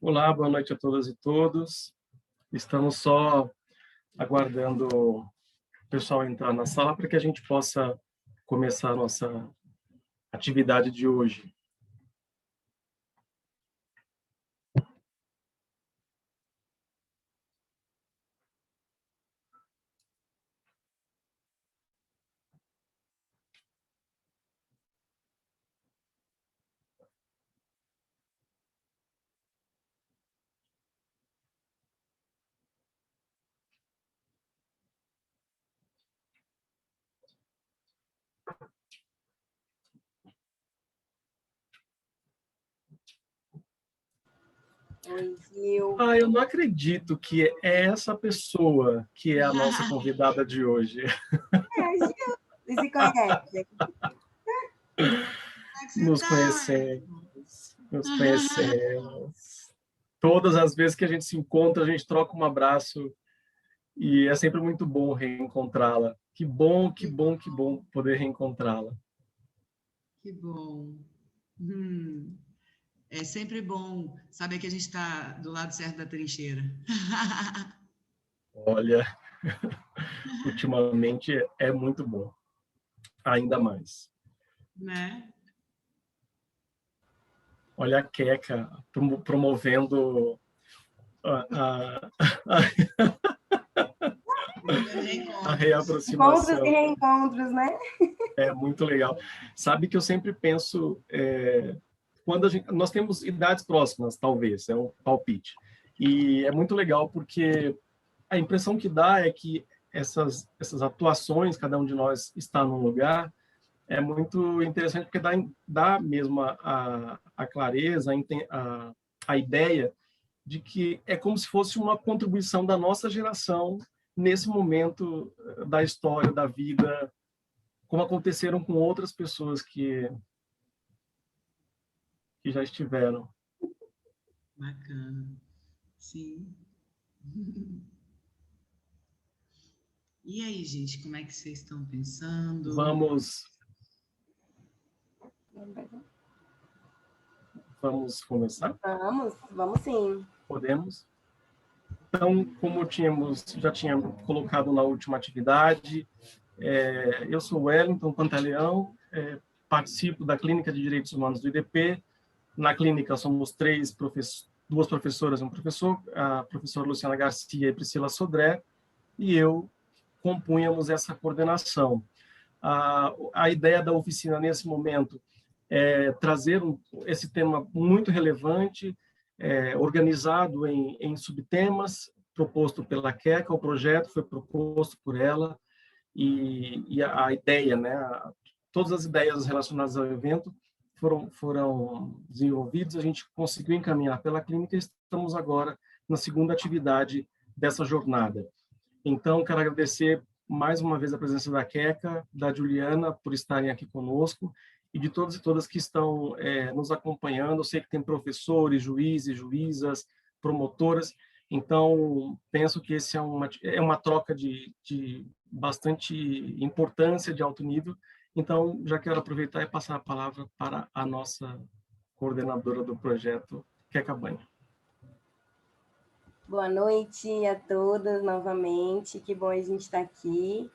Olá, boa noite a todas e todos. Estamos só aguardando o pessoal entrar na sala para que a gente possa começar a nossa atividade de hoje. Oi, Gil. Eu não acredito que é essa pessoa que é a nossa convidada de hoje. Gil. Vocês se conhecem? Nos conhecemos. Todas as vezes que a gente se encontra, a gente troca um abraço e é sempre muito bom reencontrá-la. Que bom poder reencontrá-la. Que bom. É sempre bom saber que a gente está do lado certo da trincheira. Olha, ultimamente é muito bom. Ainda mais. Né? Olha a Queca promovendo a reaproximação. Encontros e reencontros, né? É muito legal. Sabe que eu sempre penso, quando nós temos idades próximas, talvez, é um palpite. E é muito legal porque a impressão que dá é que essas atuações, cada um de nós está num lugar, é muito interessante porque dá mesmo a clareza, a ideia de que é como se fosse uma contribuição da nossa geração nesse momento da história, da vida, como aconteceram com outras pessoas que já estiveram. Bacana. Sim. E aí, gente, como é que vocês estão pensando? Vamos começar? Vamos sim. Podemos? Então, como já tinha colocado na última atividade, eu sou Wellington Pantaleão, participo da Clínica de Direitos Humanos do IDP. Na clínica somos duas professoras e um professor, a professora Luciana Garcia e Priscila Sodré, e eu compunhamos essa coordenação. A ideia da oficina nesse momento é trazer esse tema muito relevante, organizado em subtemas, proposto pela Queca, o projeto foi proposto por ela, e a ideia, né, todas as ideias relacionadas ao evento foram desenvolvidas, a gente conseguiu encaminhar pela clínica e estamos agora na segunda atividade dessa jornada. Então, quero agradecer mais uma vez a presença da Queca, da Juliana, por estarem aqui conosco, e de todos e todas que estão nos acompanhando. Eu sei que tem professores, juízes, juízas, promotoras, então penso que esse é uma troca de bastante importância, de alto nível. Então, já quero aproveitar e passar a palavra para a nossa coordenadora do projeto, Queca Banha. Boa noite a todas novamente, que bom a gente estar aqui.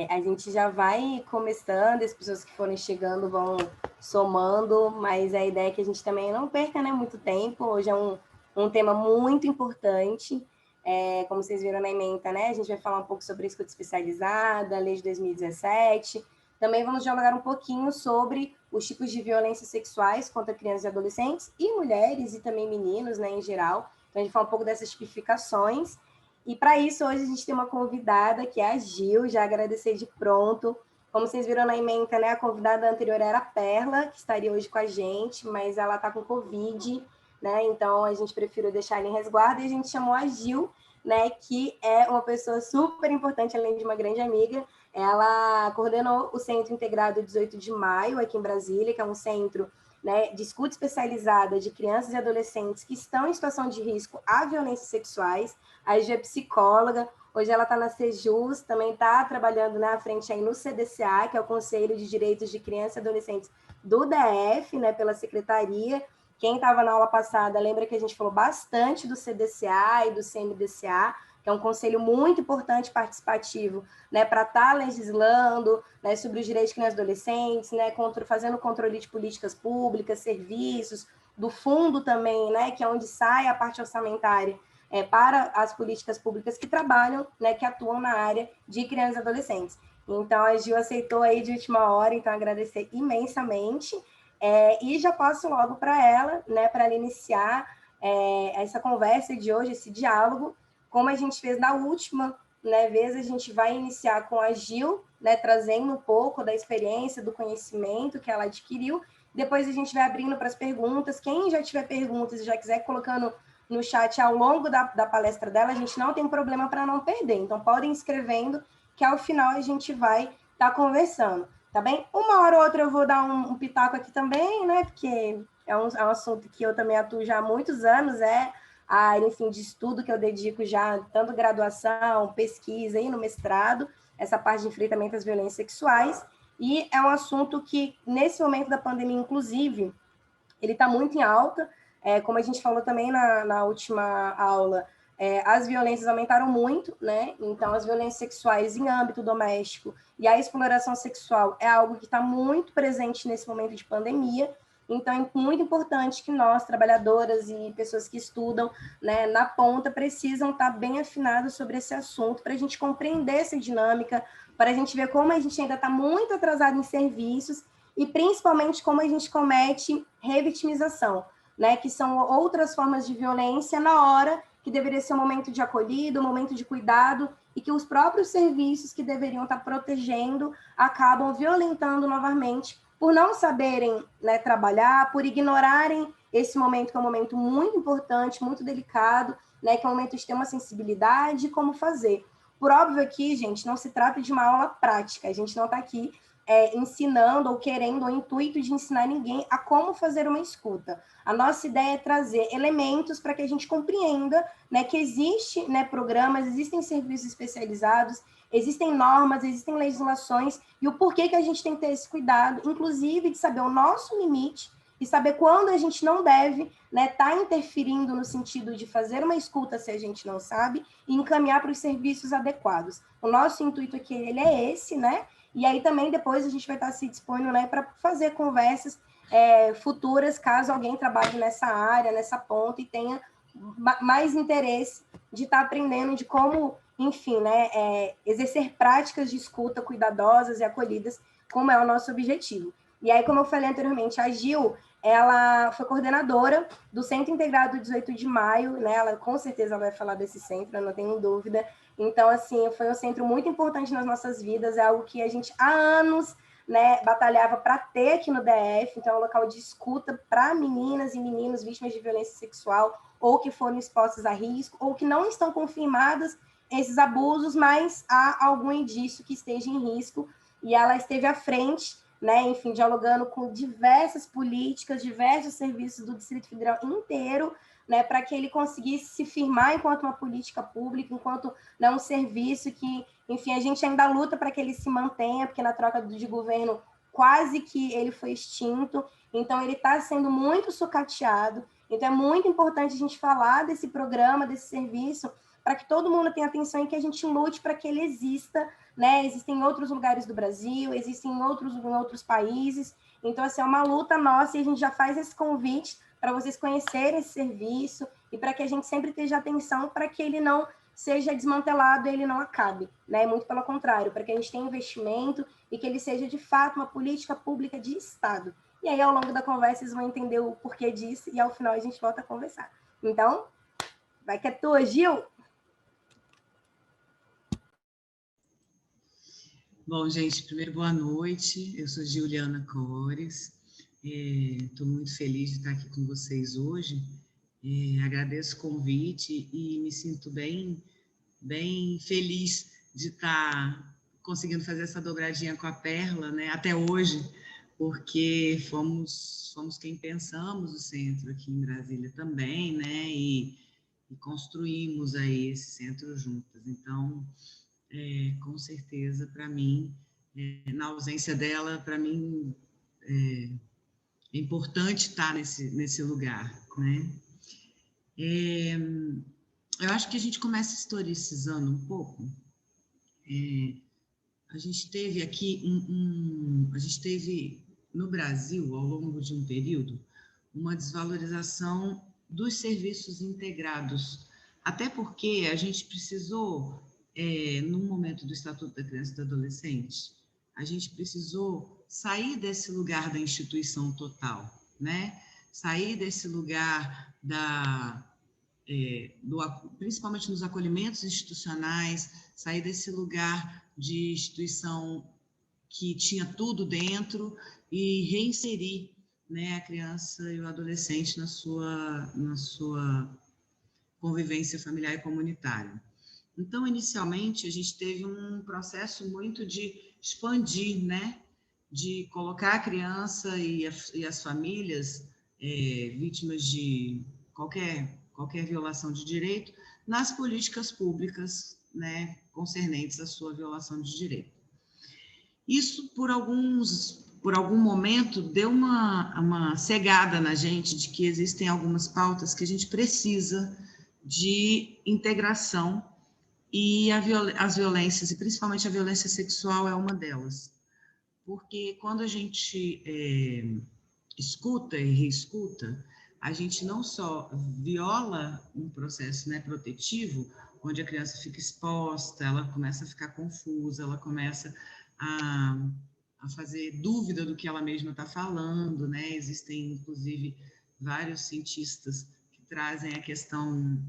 A gente já vai começando, as pessoas que forem chegando vão somando, mas a ideia é que a gente também não perca, né, muito tempo. Hoje é um tema muito importante, como vocês viram na ementa, né, a gente vai falar um pouco sobre a escuta especializada, a lei de 2017, também vamos dialogar um pouquinho sobre os tipos de violências sexuais contra crianças e adolescentes, e mulheres, e também meninos, né, em geral. Então, a gente fala um pouco dessas tipificações. E, para isso, hoje a gente tem uma convidada, que é a Gil, já agradecer de pronto. Como vocês viram na ementa, né, a convidada anterior era a Perla, que estaria hoje com a gente, mas ela está com Covid, né, então a gente preferiu deixar ela em resguardo, e a gente chamou a Gil, né, que é uma pessoa super importante, além de uma grande amiga. Ela coordenou o Centro Integrado 18 de Maio, aqui em Brasília, que é um centro, né, de escuta especializada de crianças e adolescentes que estão em situação de risco a violências sexuais. A Gil é psicóloga, hoje ela está na Sejus, também está trabalhando na frente aí no CDCA, que é o Conselho de Direitos de Crianças e Adolescentes do DF, né, pela Secretaria, Quem estava na aula passada lembra que a gente falou bastante do CDCA e do CMDCA, que é um conselho muito importante participativo, né, para estar legislando, né, sobre os direitos de crianças e adolescentes, né, fazendo controle de políticas públicas, serviços, do fundo também, né, que é onde sai a parte orçamentária para as políticas públicas que trabalham, né, que atuam na área de crianças e adolescentes. Então, a Gil aceitou aí de última hora, então agradecer imensamente, e já passo logo para ela, né, para ela iniciar essa conversa de hoje, esse diálogo. Como a gente fez na última, né, vez, a gente vai iniciar com a Gil, né, trazendo um pouco da experiência, do conhecimento que ela adquiriu. Depois a gente vai abrindo para as perguntas. Quem já tiver perguntas e já quiser colocando no chat ao longo da palestra dela, a gente não tem problema para não perder. Então, podem ir escrevendo, que ao final a gente vai estar conversando, tá bem? Uma hora ou outra eu vou dar um pitaco aqui também, né, porque é um assunto que eu também atuo já há muitos anos, a área, enfim, de estudo que eu dedico já, tanto graduação, pesquisa e no mestrado, essa parte de enfrentamento às violências sexuais, e é um assunto que, nesse momento da pandemia, inclusive, ele está muito em alta, como a gente falou também na última aula, as violências aumentaram muito, né? Então, as violências sexuais em âmbito doméstico e a exploração sexual é algo que está muito presente nesse momento de pandemia. Então, é muito importante que nós, trabalhadoras e pessoas que estudam, né, na ponta, precisam estar bem afinados sobre esse assunto para a gente compreender essa dinâmica, para a gente ver como a gente ainda está muito atrasado em serviços e, principalmente, como a gente comete revitimização, né, que são outras formas de violência na hora que deveria ser um momento de acolhida, um momento de cuidado, e que os próprios serviços que deveriam estar protegendo acabam violentando novamente por não saberem, né, trabalhar, por ignorarem esse momento, que é um momento muito importante, muito delicado, né, que é um momento de extrema sensibilidade, e como fazer. Por óbvio aqui, gente, não se trata de uma aula prática, a gente não está aqui ensinando ou querendo o intuito de ensinar ninguém a como fazer uma escuta. A nossa ideia é trazer elementos para que a gente compreenda, né, que existe, né, programas, existem serviços especializados, existem normas, existem legislações, e o porquê que a gente tem que ter esse cuidado, inclusive de saber o nosso limite e saber quando a gente não deve, né, tá interferindo no sentido de fazer uma escuta se a gente não sabe e encaminhar para os serviços adequados. O nosso intuito aqui, ele é esse, né? E aí também depois a gente vai estar se dispondo, né, para fazer conversas futuras, caso alguém trabalhe nessa área, nessa ponta, e tenha mais interesse de estar aprendendo de como, enfim, né, exercer práticas de escuta cuidadosas e acolhidas, como é o nosso objetivo. E aí, como eu falei anteriormente, a Gil, ela foi coordenadora do Centro Integrado 18 de Maio, né? Ela com certeza vai falar desse centro, eu não tenho dúvida. Então, assim, foi um centro muito importante nas nossas vidas, é algo que a gente há anos, né, batalhava para ter aqui no DF, então é um local de escuta para meninas e meninos vítimas de violência sexual, ou que foram expostas a risco, ou que não estão confirmados esses abusos, mas há algum indício que esteja em risco, e ela esteve à frente, né, enfim, dialogando com diversas políticas, diversos serviços do Distrito Federal inteiro, né, para que ele conseguisse se firmar enquanto uma política pública, enquanto, né, um serviço que, enfim, a gente ainda luta para que ele se mantenha, porque na troca de governo quase que ele foi extinto, então ele está sendo muito sucateado. Então é muito importante a gente falar desse programa, desse serviço, para que todo mundo tenha atenção e que a gente lute para que ele exista, né? Existem em outros lugares do Brasil, existem em outros países. Então, assim, é uma luta nossa, e a gente já faz esse convite para vocês conhecerem esse serviço e para que a gente sempre esteja atenção para que ele não seja desmantelado e ele não acabe, né? Muito pelo contrário, para que a gente tenha investimento e que ele seja, de fato, uma política pública de Estado. E aí, ao longo da conversa, vocês vão entender o porquê disso e, ao final, a gente volta a conversar. Então, vai que é tua, Gil! Bom, gente, primeiro, boa noite. Eu sou Giuliana Cores. Estou muito feliz de estar aqui com vocês hoje. Agradeço o convite e me sinto bem feliz de estar conseguindo fazer essa dobradinha com a Perla, né, até hoje, porque fomos quem pensamos o centro aqui em Brasília também, né, e construímos aí esse centro juntas. Então, com certeza, para mim, na ausência dela, para mim, é importante estar nesse lugar, né? Eu acho que a gente começa historicizando um pouco. A gente teve aqui a gente teve no Brasil, ao longo de um período, uma desvalorização dos serviços integrados, até porque a gente precisou, no momento do Estatuto da Criança e do Adolescente, a gente precisou sair desse lugar da instituição total, né? Sair desse lugar principalmente nos acolhimentos institucionais, sair desse lugar de instituição que tinha tudo dentro e reinserir, né, a criança e o adolescente na sua convivência familiar e comunitária. Então, inicialmente, a gente teve um processo muito de expandir, né, de colocar a criança e as famílias vítimas de qualquer violação de direito nas políticas públicas, né, concernentes à sua violação de direito. Isso, por algum momento, deu uma cegada na gente de que existem algumas pautas que a gente precisa de integração e as violências, e principalmente a violência sexual, é uma delas. Porque quando a gente escuta e reescuta, a gente não só viola um processo, né, protetivo, onde a criança fica exposta, ela começa a ficar confusa, ela começa a fazer dúvida do que ela mesma está falando, né? Existem, inclusive, vários cientistas que trazem a questão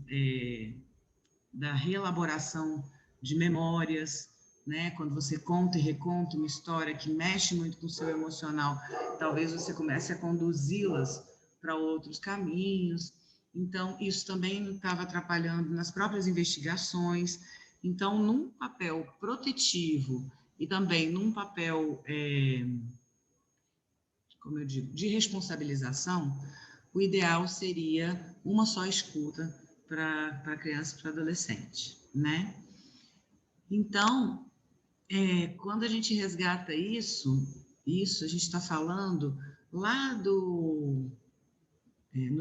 da reelaboração de memórias, né? Quando você conta e reconta uma história que mexe muito com o seu emocional, talvez você comece a conduzi-las para outros caminhos. Então, isso também estava atrapalhando nas próprias investigações. Então, num papel protetivo e também num papel, como eu digo, de responsabilização, o ideal seria uma só escuta para criança e para adolescente, né? Então, quando a gente resgata isso a gente está falando lá no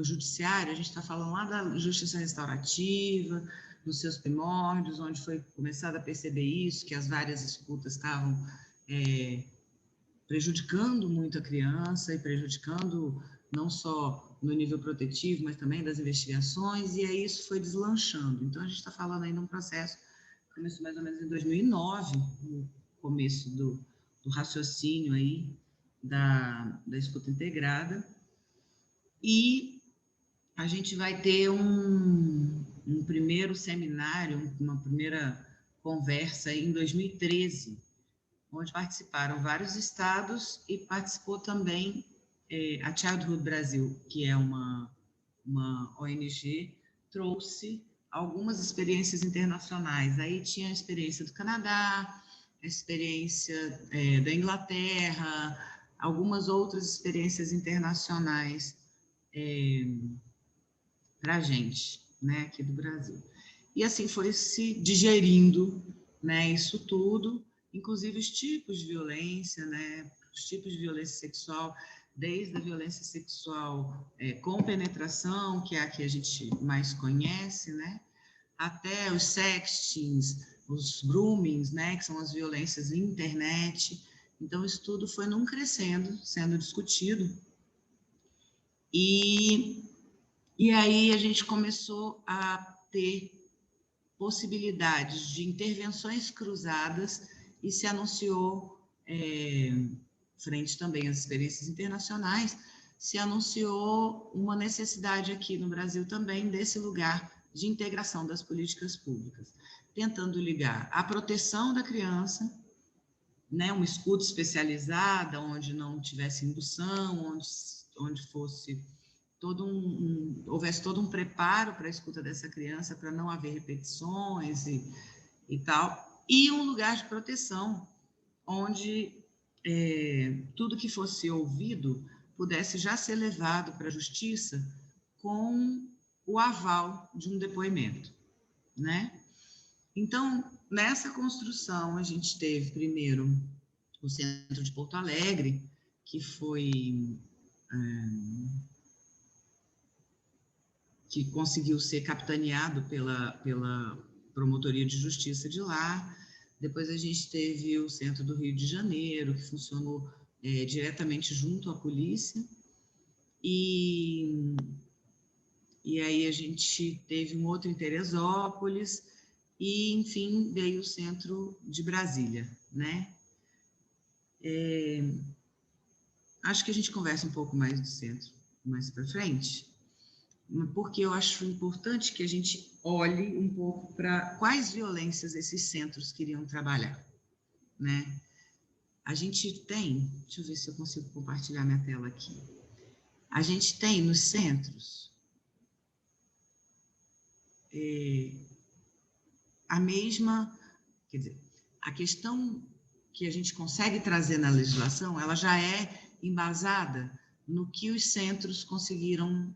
judiciário, a gente está falando lá da justiça restaurativa, nos seus primórdios, onde foi começado a perceber isso, que as várias escutas estavam prejudicando muito a criança e prejudicando não só no nível protetivo, mas também das investigações, e aí isso foi deslanchando. Então, a gente está falando aí de um processo que começou mais ou menos em 2009, no começo do raciocínio aí da escuta integrada, e a gente vai ter um primeiro seminário, uma primeira conversa em 2013, onde participaram vários estados e participou também a Childhood Brasil, que é uma ONG, trouxe algumas experiências internacionais. Aí tinha a experiência do Canadá, a experiência da Inglaterra, algumas outras experiências internacionais para a gente, né, aqui do Brasil. E assim foi se digerindo, né, isso tudo, inclusive os tipos de violência, né, os tipos de violência sexual, desde a violência sexual com penetração, que é a que a gente mais conhece, né, até os sextings, os groomings, né, que são as violências na internet. Então, isso tudo foi num crescendo, sendo discutido. E aí a gente começou a ter possibilidades de intervenções cruzadas e se anunciou, frente também às experiências internacionais, se anunciou uma necessidade aqui no Brasil também desse lugar de integração das políticas públicas, tentando ligar a proteção da criança, né, uma escuta especializada, onde não tivesse indução, onde fosse houvesse todo um preparo para a escuta dessa criança, para não haver repetições e tal, e um lugar de proteção, onde tudo que fosse ouvido pudesse já ser levado para a justiça com o aval de um depoimento, né? Então, nessa construção, a gente teve primeiro o Centro de Porto Alegre, que foi que conseguiu ser capitaneado pela Promotoria de Justiça de lá. Depois a gente teve o Centro do Rio de Janeiro, que funcionou diretamente junto à polícia. E aí a gente teve um outro em Teresópolis, e, enfim, veio o Centro de Brasília, né? Acho que a gente conversa um pouco mais do centro mais para frente, porque eu acho importante que a gente olhe um pouco para quais violências esses centros queriam trabalhar, né? A gente tem, deixa eu ver se eu consigo compartilhar minha tela aqui. A gente tem nos centros a mesma, quer dizer, a questão que a gente consegue trazer na legislação, ela já é embasada no que os centros conseguiram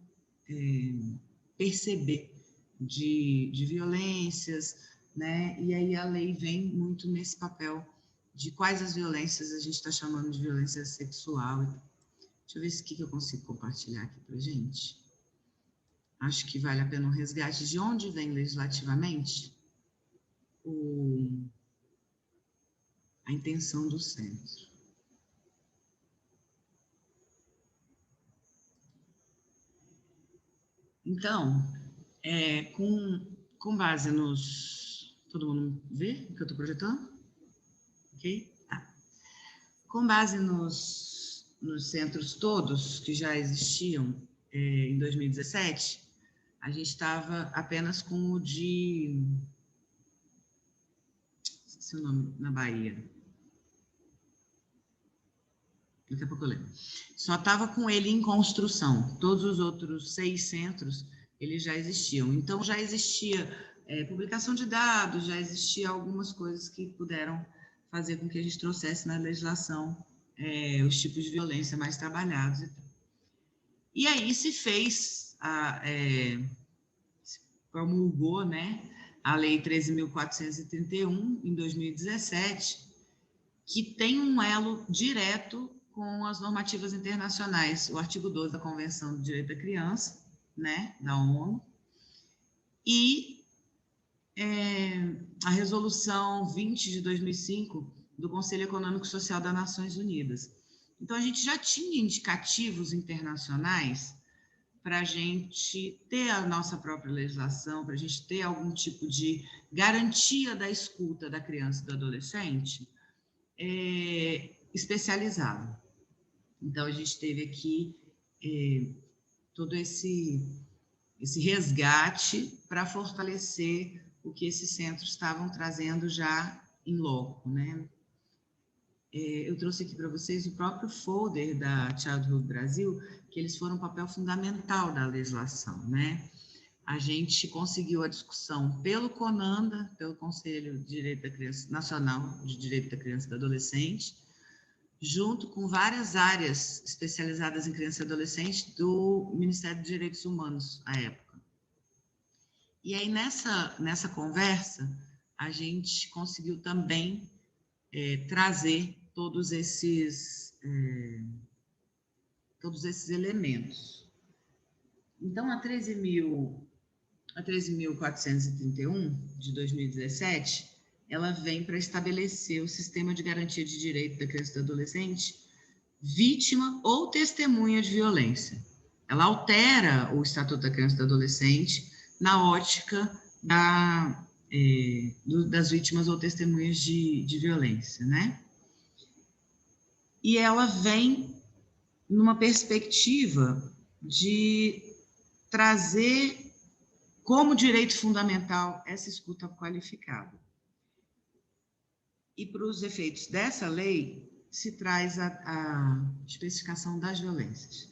perceber de violências, né? E aí a lei vem muito nesse papel de quais as violências a gente está chamando de violência sexual. Deixa eu ver se que eu consigo compartilhar aqui para a gente. Acho que vale a pena um resgate de onde vem legislativamente a intenção do centro. Então, com base nos... Todo mundo vê o que eu estou projetando? Ok? Tá. Com base nos centros todos que já existiam em 2017, a gente estava apenas com o de... Esqueci o nome, na Bahia. Daqui a pouco eu lembro. Só estava com ele em construção. Todos os outros 6 centros, eles já existiam. Então, já existia publicação de dados, já existia algumas coisas que puderam fazer com que a gente trouxesse na legislação os tipos de violência mais trabalhados. E aí se fez, se promulgou, né, a Lei 13.431, em 2017, que tem um elo direto com as normativas internacionais, o artigo 12 da Convenção do Direito da Criança, né, da ONU, e a Resolução 20 de 2005 do Conselho Econômico e Social das Nações Unidas. Então, a gente já tinha indicativos internacionais para a gente ter a nossa própria legislação, para a gente ter algum tipo de garantia da escuta da criança e do adolescente especializado. Então, a gente teve aqui todo esse resgate para fortalecer o que esses centros estavam trazendo já em loco, né? Eu trouxe aqui para vocês o próprio folder da Childhood Brasil, que eles foram um papel fundamental da legislação, né? A gente conseguiu a discussão pelo CONANDA, pelo Conselho de Direito da Criança, Nacional de Direito da Criança e do Adolescente, junto com várias áreas especializadas em criança e adolescente do Ministério dos Direitos Humanos, à época. E aí, nessa conversa, a gente conseguiu também trazer todos esses elementos. Então, a 13.431, de 2017, ela vem para estabelecer o sistema de garantia de direito da criança e do adolescente vítima ou testemunha de violência. Ela altera o Estatuto da Criança e do Adolescente na ótica das vítimas ou testemunhas de violência, né? E ela vem numa perspectiva de trazer como direito fundamental essa escuta qualificada. E para os efeitos dessa lei, se traz a especificação das violências.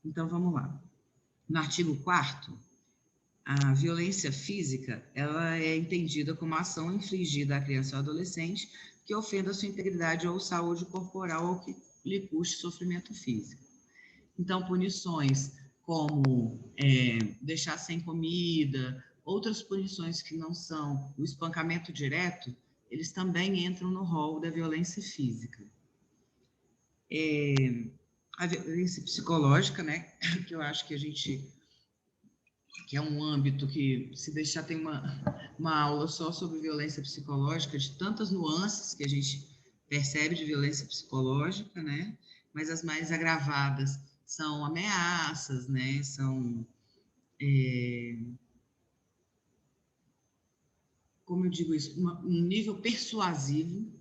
Então, vamos lá. No artigo 4º, a violência física ela é entendida como ação infligida à criança ou adolescente que ofenda a sua integridade ou saúde corporal ou que lhe custe sofrimento físico. Então, punições como deixar sem comida, outras punições que não são o espancamento direto, eles também entram no rol da violência física. a violência psicológica, né, que eu acho que que é um âmbito que, se deixar, tem uma aula só sobre violência psicológica, de tantas nuances que a gente percebe de violência psicológica, né, mas as mais agravadas são ameaças, né, são, como eu digo isso, um nível persuasivo.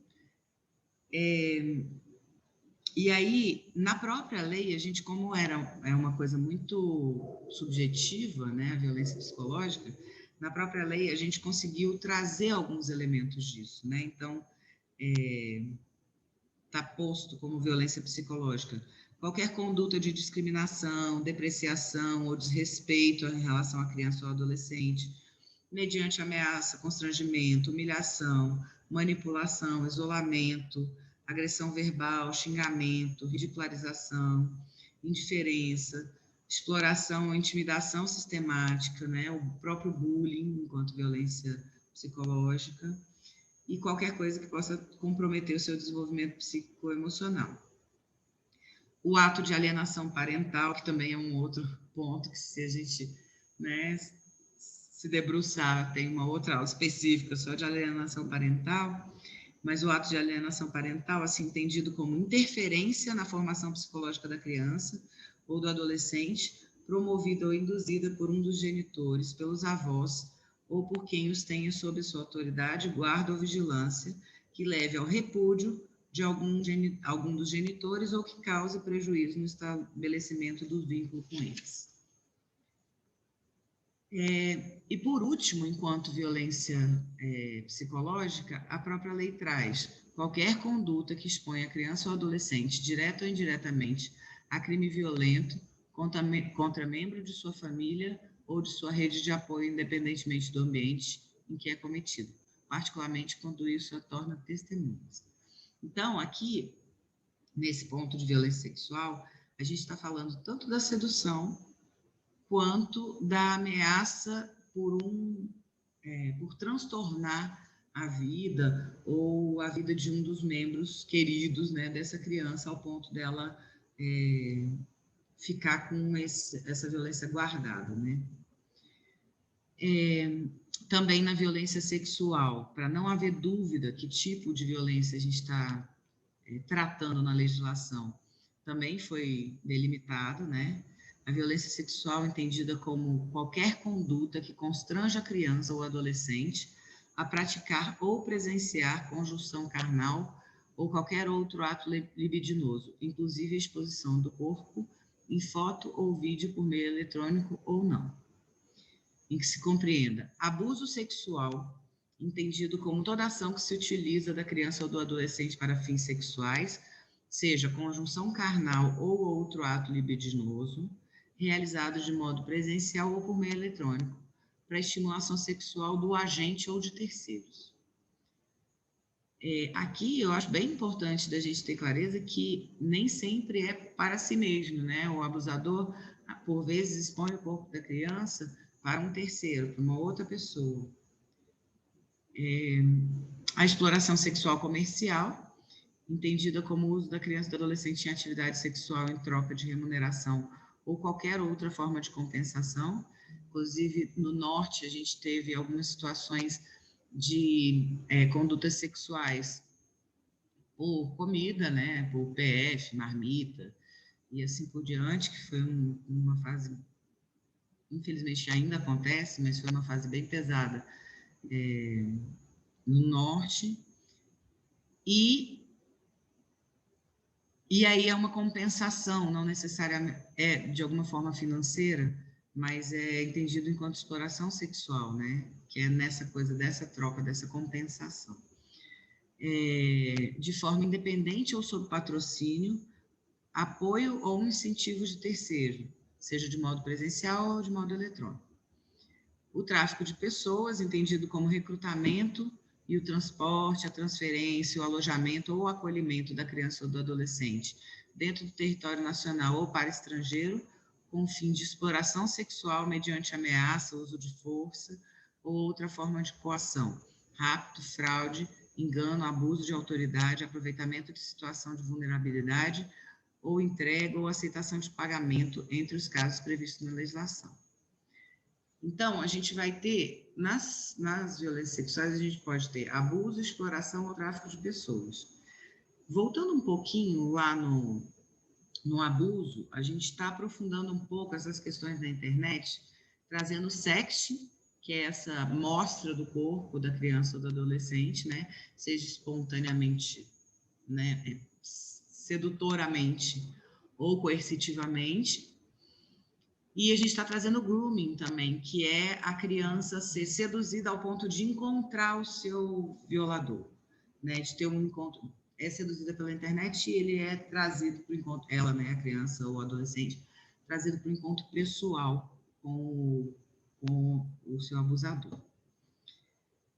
E aí, na própria lei, a gente, como é uma coisa muito subjetiva, né, a violência psicológica, na própria lei a gente conseguiu trazer alguns elementos disso, né? Então, está posto como violência psicológica qualquer conduta de discriminação, depreciação ou desrespeito em relação à criança ou adolescente, mediante ameaça, constrangimento, humilhação, manipulação, isolamento, agressão verbal, xingamento, ridicularização, indiferença, exploração ou intimidação sistemática, né? O próprio bullying enquanto violência psicológica, e qualquer coisa que possa comprometer o seu desenvolvimento psicoemocional. O ato de alienação parental, que também é um outro ponto que, se a gente, né, se debruçar, tem uma outra aula específica só de alienação parental, mas o ato de alienação parental, assim, entendido como interferência na formação psicológica da criança ou do adolescente, promovida ou induzida por um dos genitores, pelos avós, ou por quem os tenha sob sua autoridade, guarda ou vigilância, que leve ao repúdio de algum dos genitores ou que cause prejuízo no estabelecimento do vínculo com eles. E, por último, enquanto violência psicológica, a própria lei traz qualquer conduta que exponha a criança ou adolescente, direta ou indiretamente, a crime violento contra membro de sua família ou de sua rede de apoio, independentemente do ambiente em que é cometido, particularmente quando isso a torna testemunhas. Então, aqui, nesse ponto de violência sexual, a gente está falando tanto da sedução quanto da ameaça por transtornar a vida ou a vida de um dos membros queridos, né, dessa criança, ao ponto dela ficar com essa violência guardada, né? Também na violência sexual, para não haver dúvida que tipo de violência a gente está tratando na legislação, também foi delimitado, né? A violência sexual entendida como qualquer conduta que constranja a criança ou adolescente a praticar ou presenciar conjunção carnal ou qualquer outro ato libidinoso, inclusive a exposição do corpo em foto ou vídeo por meio eletrônico ou não. Em que se compreenda abuso sexual, entendido como toda ação que se utiliza da criança ou do adolescente para fins sexuais, seja conjunção carnal ou outro ato libidinoso, realizado de modo presencial ou por meio eletrônico, para estimulação sexual do agente ou de terceiros. Aqui eu acho bem importante da gente ter clareza que nem sempre é para si mesmo, né? O abusador, por vezes, expõe o corpo da criança para um terceiro, para uma outra pessoa. A exploração sexual comercial, entendida como o uso da criança e do adolescente em atividade sexual em troca de remuneração ou qualquer outra forma de compensação. Inclusive, no norte, a gente teve algumas situações de condutas sexuais por comida, né, por PF, marmita, e assim por diante, que foi uma fase, infelizmente ainda acontece, mas foi uma fase bem pesada no norte, e aí é uma compensação, não necessariamente de alguma forma financeira, mas é entendido enquanto exploração sexual, né? Que é nessa coisa dessa troca, dessa compensação. De forma independente ou sob patrocínio, apoio ou incentivo de terceiro, seja de modo presencial ou de modo eletrônico. O tráfico de pessoas, entendido como recrutamento e o transporte, a transferência, o alojamento ou o acolhimento da criança ou do adolescente dentro do território nacional ou para estrangeiro, com o fim de exploração sexual mediante ameaça, uso de força ou outra forma de coação, rapto, fraude, engano, abuso de autoridade, aproveitamento de situação de vulnerabilidade ou entrega ou aceitação de pagamento entre os casos previstos na legislação. Então, a gente vai ter, nas violências sexuais, a gente pode ter abuso, exploração ou tráfico de pessoas. Voltando um pouquinho lá no abuso, a gente está aprofundando um pouco essas questões da internet, trazendo o sexting, que é essa mostra do corpo da criança ou do adolescente, né? Seja espontaneamente, né? Sedutoramente ou coercitivamente. E a gente está trazendo o grooming também, que é a criança ser seduzida ao ponto de encontrar o seu violador, né? De ter um encontro, é seduzida pela internet e ele é trazido para o encontro, ela, né, a criança ou adolescente, trazido para o encontro pessoal com o seu abusador.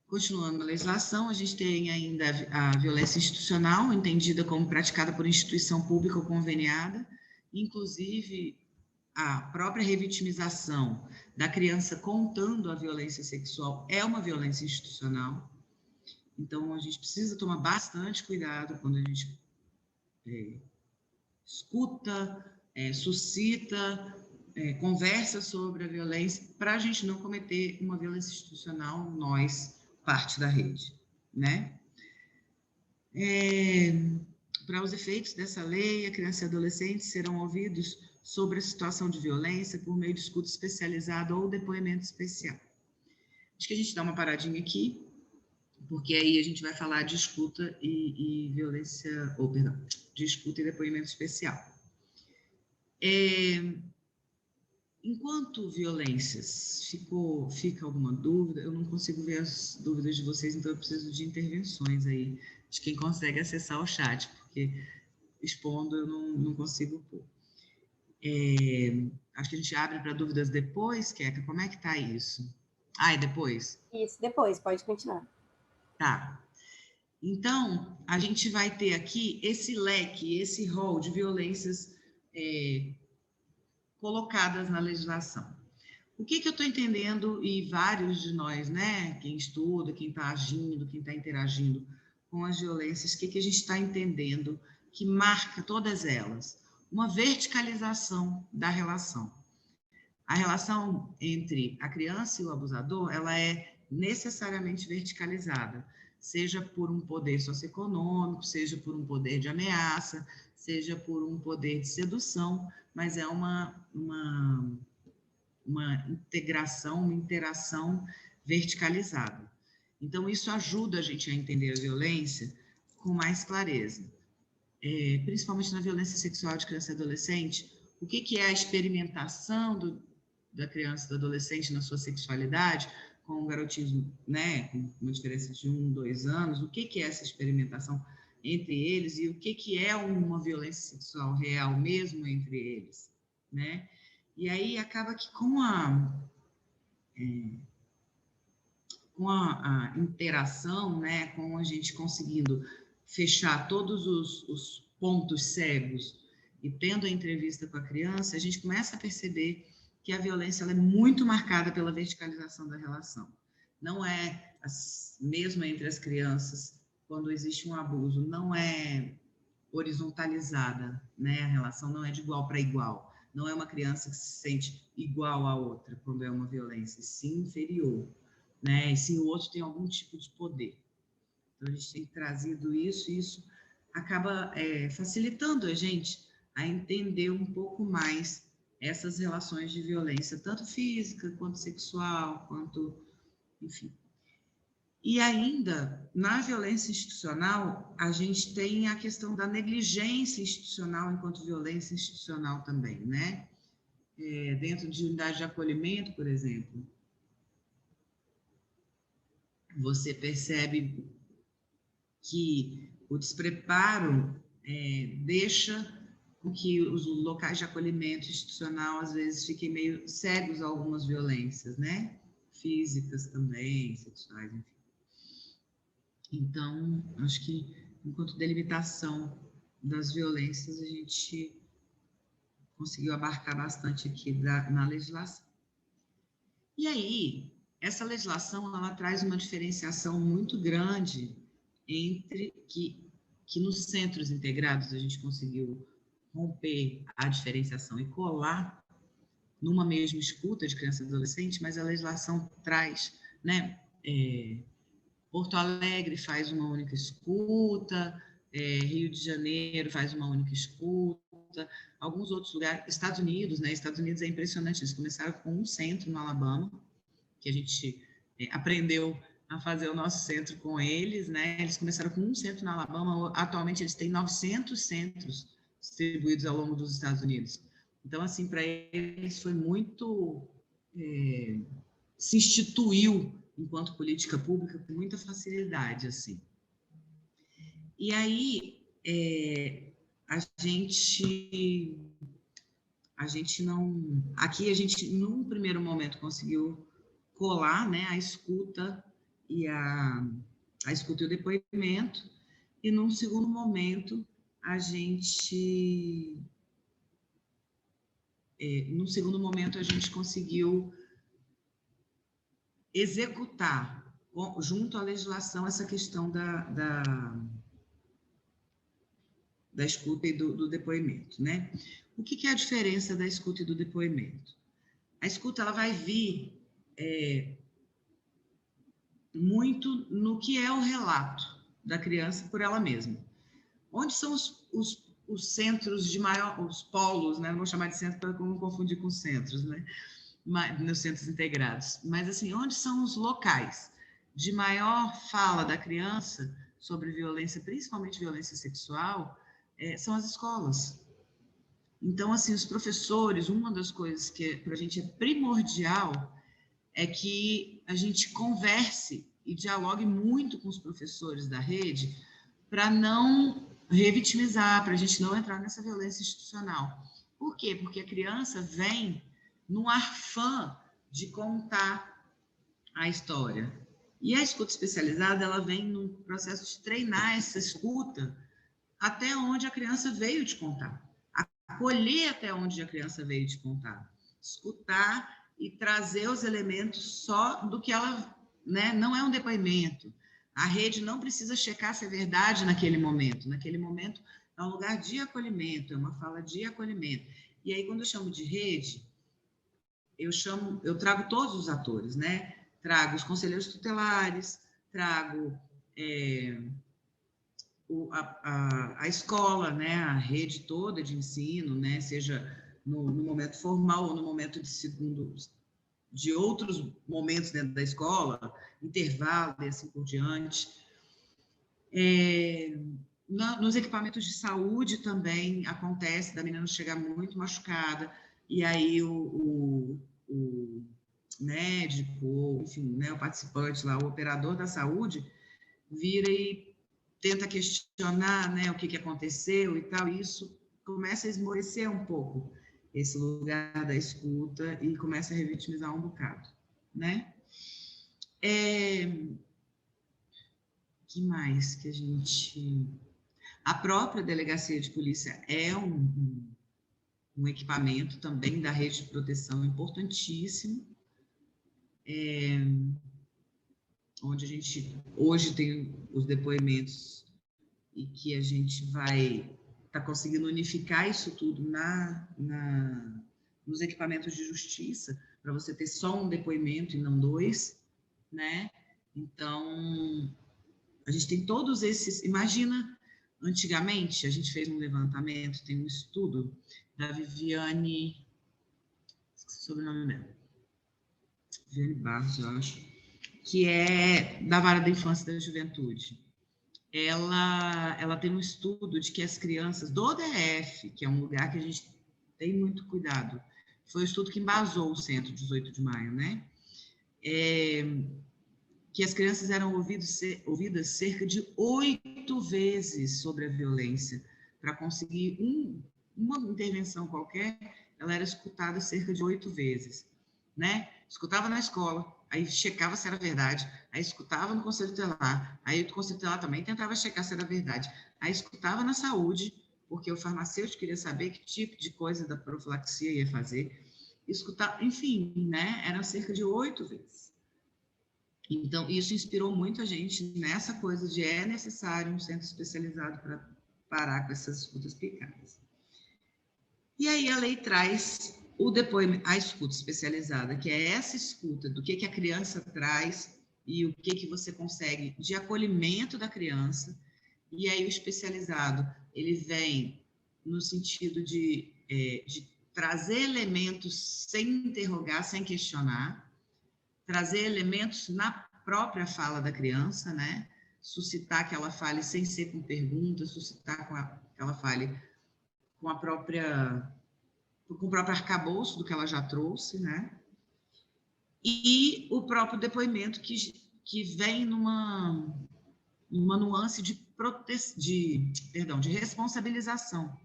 Continuando a legislação, a gente tem ainda a violência institucional, entendida como praticada por instituição pública ou conveniada, inclusive a própria revitimização da criança contando a violência sexual é uma violência institucional. Então, a gente precisa tomar bastante cuidado quando a gente escuta, suscita, conversa sobre a violência, para a gente não cometer uma violência institucional, nós, parte da rede, né? Para os efeitos dessa lei, a criança e adolescente serão ouvidos sobre a situação de violência por meio de escuta especializada ou depoimento especial. Acho que a gente dá uma paradinha aqui, porque aí a gente vai falar de escuta e violência, ou perdão, de escuta e depoimento especial. Enquanto violências, fica alguma dúvida? Eu não consigo ver as dúvidas de vocês, então eu preciso de intervenções aí, de quem consegue acessar o chat, porque expondo eu não consigo pôr. Acho que a gente abre para dúvidas depois, Keca, como é que tá isso? E depois? Isso, depois, pode continuar. Tá. Então, a gente vai ter aqui esse leque, esse rol de violências colocadas na legislação. O que eu estou entendendo, e vários de nós, né, quem estuda, quem está agindo, quem está interagindo com as violências, o que a gente está entendendo que marca todas elas? Uma verticalização da relação. A relação entre a criança e o abusador, ela é necessariamente verticalizada, seja por um poder socioeconômico, seja por um poder de ameaça, seja por um poder de sedução, mas é uma integração, uma interação verticalizada. Então, isso ajuda a gente a entender a violência com mais clareza. Principalmente na violência sexual de criança e adolescente, o que é a experimentação da criança e do adolescente na sua sexualidade, com o garotismo, né, com uma diferença de 1, 2 anos, o que é essa experimentação entre eles e o que é uma violência sexual real mesmo entre eles, né? E aí acaba que com a interação, né, com a gente conseguindo fechar todos os pontos cegos e tendo a entrevista com a criança, a gente começa a perceber que a violência ela é muito marcada pela verticalização da relação. Não é, mesmo entre as crianças, quando existe um abuso, não é horizontalizada, né? A relação não é de igual para igual. Não é uma criança que se sente igual à outra quando é uma violência, sim inferior, né? E sim o outro tem algum tipo de poder. Então, a gente tem trazido isso, e isso acaba facilitando a gente a entender um pouco mais essas relações de violência, tanto física, quanto sexual, quanto, enfim. E ainda, na violência institucional, a gente tem a questão da negligência institucional enquanto violência institucional também, né? Dentro de unidade de acolhimento, por exemplo, você percebe que o despreparo deixa com que os locais de acolhimento institucional, às vezes, fiquem meio cegos a algumas violências, né? Físicas também, sexuais, enfim. Então, acho que, enquanto delimitação das violências, a gente conseguiu abarcar bastante aqui na legislação. E aí, essa legislação, ela traz uma diferenciação muito grande entre que nos centros integrados a gente conseguiu romper a diferenciação e colar numa mesma escuta de criança e adolescente, mas a legislação traz, né? Porto Alegre faz uma única escuta, Rio de Janeiro faz uma única escuta, alguns outros lugares, Estados Unidos, né? Estados Unidos é impressionante, eles começaram com um centro no Alabama, que a gente aprendeu a fazer o nosso centro com eles, né? Eles começaram com um centro no Alabama, atualmente eles têm 900 centros distribuídos ao longo dos Estados Unidos. Então, assim, para eles foi muito... se instituiu enquanto política pública com muita facilidade, assim. E aí, a gente não... Aqui a gente, num primeiro momento, conseguiu colar, né, a escuta e o depoimento, e num segundo momento, a gente conseguiu executar, junto à legislação, essa questão da escuta e do depoimento, né? O que é a diferença da escuta e do depoimento? A escuta, ela vai vir muito no que é o relato da criança por ela mesma. Onde são os centros de maior, os polos, né? Não vou chamar de centro para não confundir com centros, né? Nos centros integrados. Mas, assim, onde são os locais de maior fala da criança sobre violência, principalmente violência sexual, são as escolas. Então, assim, os professores, uma das coisas que para a gente é primordial é que a gente converse e dialogue muito com os professores da rede para não revitimizar, para a gente não entrar nessa violência institucional. Por quê? Porque a criança vem num afã de contar a história. E a escuta especializada, ela vem num processo de treinar essa escuta até onde a criança veio te contar. Acolher até onde a criança veio te contar. Escutar e trazer os elementos só do que ela... né? Não é um depoimento. A rede não precisa checar se é verdade naquele momento. Naquele momento é um lugar de acolhimento, é uma fala de acolhimento. E aí, quando eu chamo de rede, eu trago todos os atores, né? Trago os conselheiros tutelares, trago a escola, né? A rede toda de ensino, né? Seja no momento formal ou no momento de outros momentos dentro da escola, intervalo e assim por diante. Nos equipamentos de saúde também acontece da menina chegar muito machucada, e aí o médico, enfim, né, o participante lá, o operador da saúde, vira e tenta questionar, né, o que aconteceu e tal, e isso começa a esmorecer um pouco esse lugar da escuta e começa a revitimizar um bocado, né? Que mais que a gente... A própria delegacia de polícia é um equipamento também da rede de proteção importantíssimo, onde a gente hoje tem os depoimentos e que a gente vai estar conseguindo unificar isso tudo nos equipamentos de justiça, para você ter só um depoimento e não dois, né? Então, a gente tem todos esses... Imagina, antigamente, a gente fez um levantamento, tem um estudo da Viviane... Esqueci o sobrenome dela. Viviane Barros, eu acho. Que é da Vara da Infância e da Juventude. Ela tem um estudo de que as crianças do DF, que é um lugar que a gente tem muito cuidado, foi o estudo que embasou o Centro 18 de Maio, né? Que as crianças eram ouvidas cerca de 8 vezes sobre a violência. Para conseguir uma intervenção qualquer, ela era escutada cerca de 8 vezes, né? Escutava na escola, aí checava se era verdade, aí escutava no Conselho Tutelar, aí o Conselho Tutelar também tentava checar se era verdade, aí escutava na saúde, porque o farmacêutico queria saber que tipo de coisa da profilaxia ia fazer, escutava, enfim, né? Eram cerca de 8 vezes. Então, isso inspirou muito a gente nessa coisa de necessário um centro especializado para parar com essas escutas picadas. E aí a lei traz o depoimento, a escuta especializada, que é essa escuta do que a criança traz e o que você consegue de acolhimento da criança. E aí o especializado, ele vem no sentido de trazer elementos sem interrogar, sem questionar, trazer elementos na própria fala da criança, né? Suscitar que ela fale sem ser com perguntas, suscitar que ela fale com o próprio arcabouço do que ela já trouxe, né? E o próprio depoimento que vem numa nuance de responsabilização.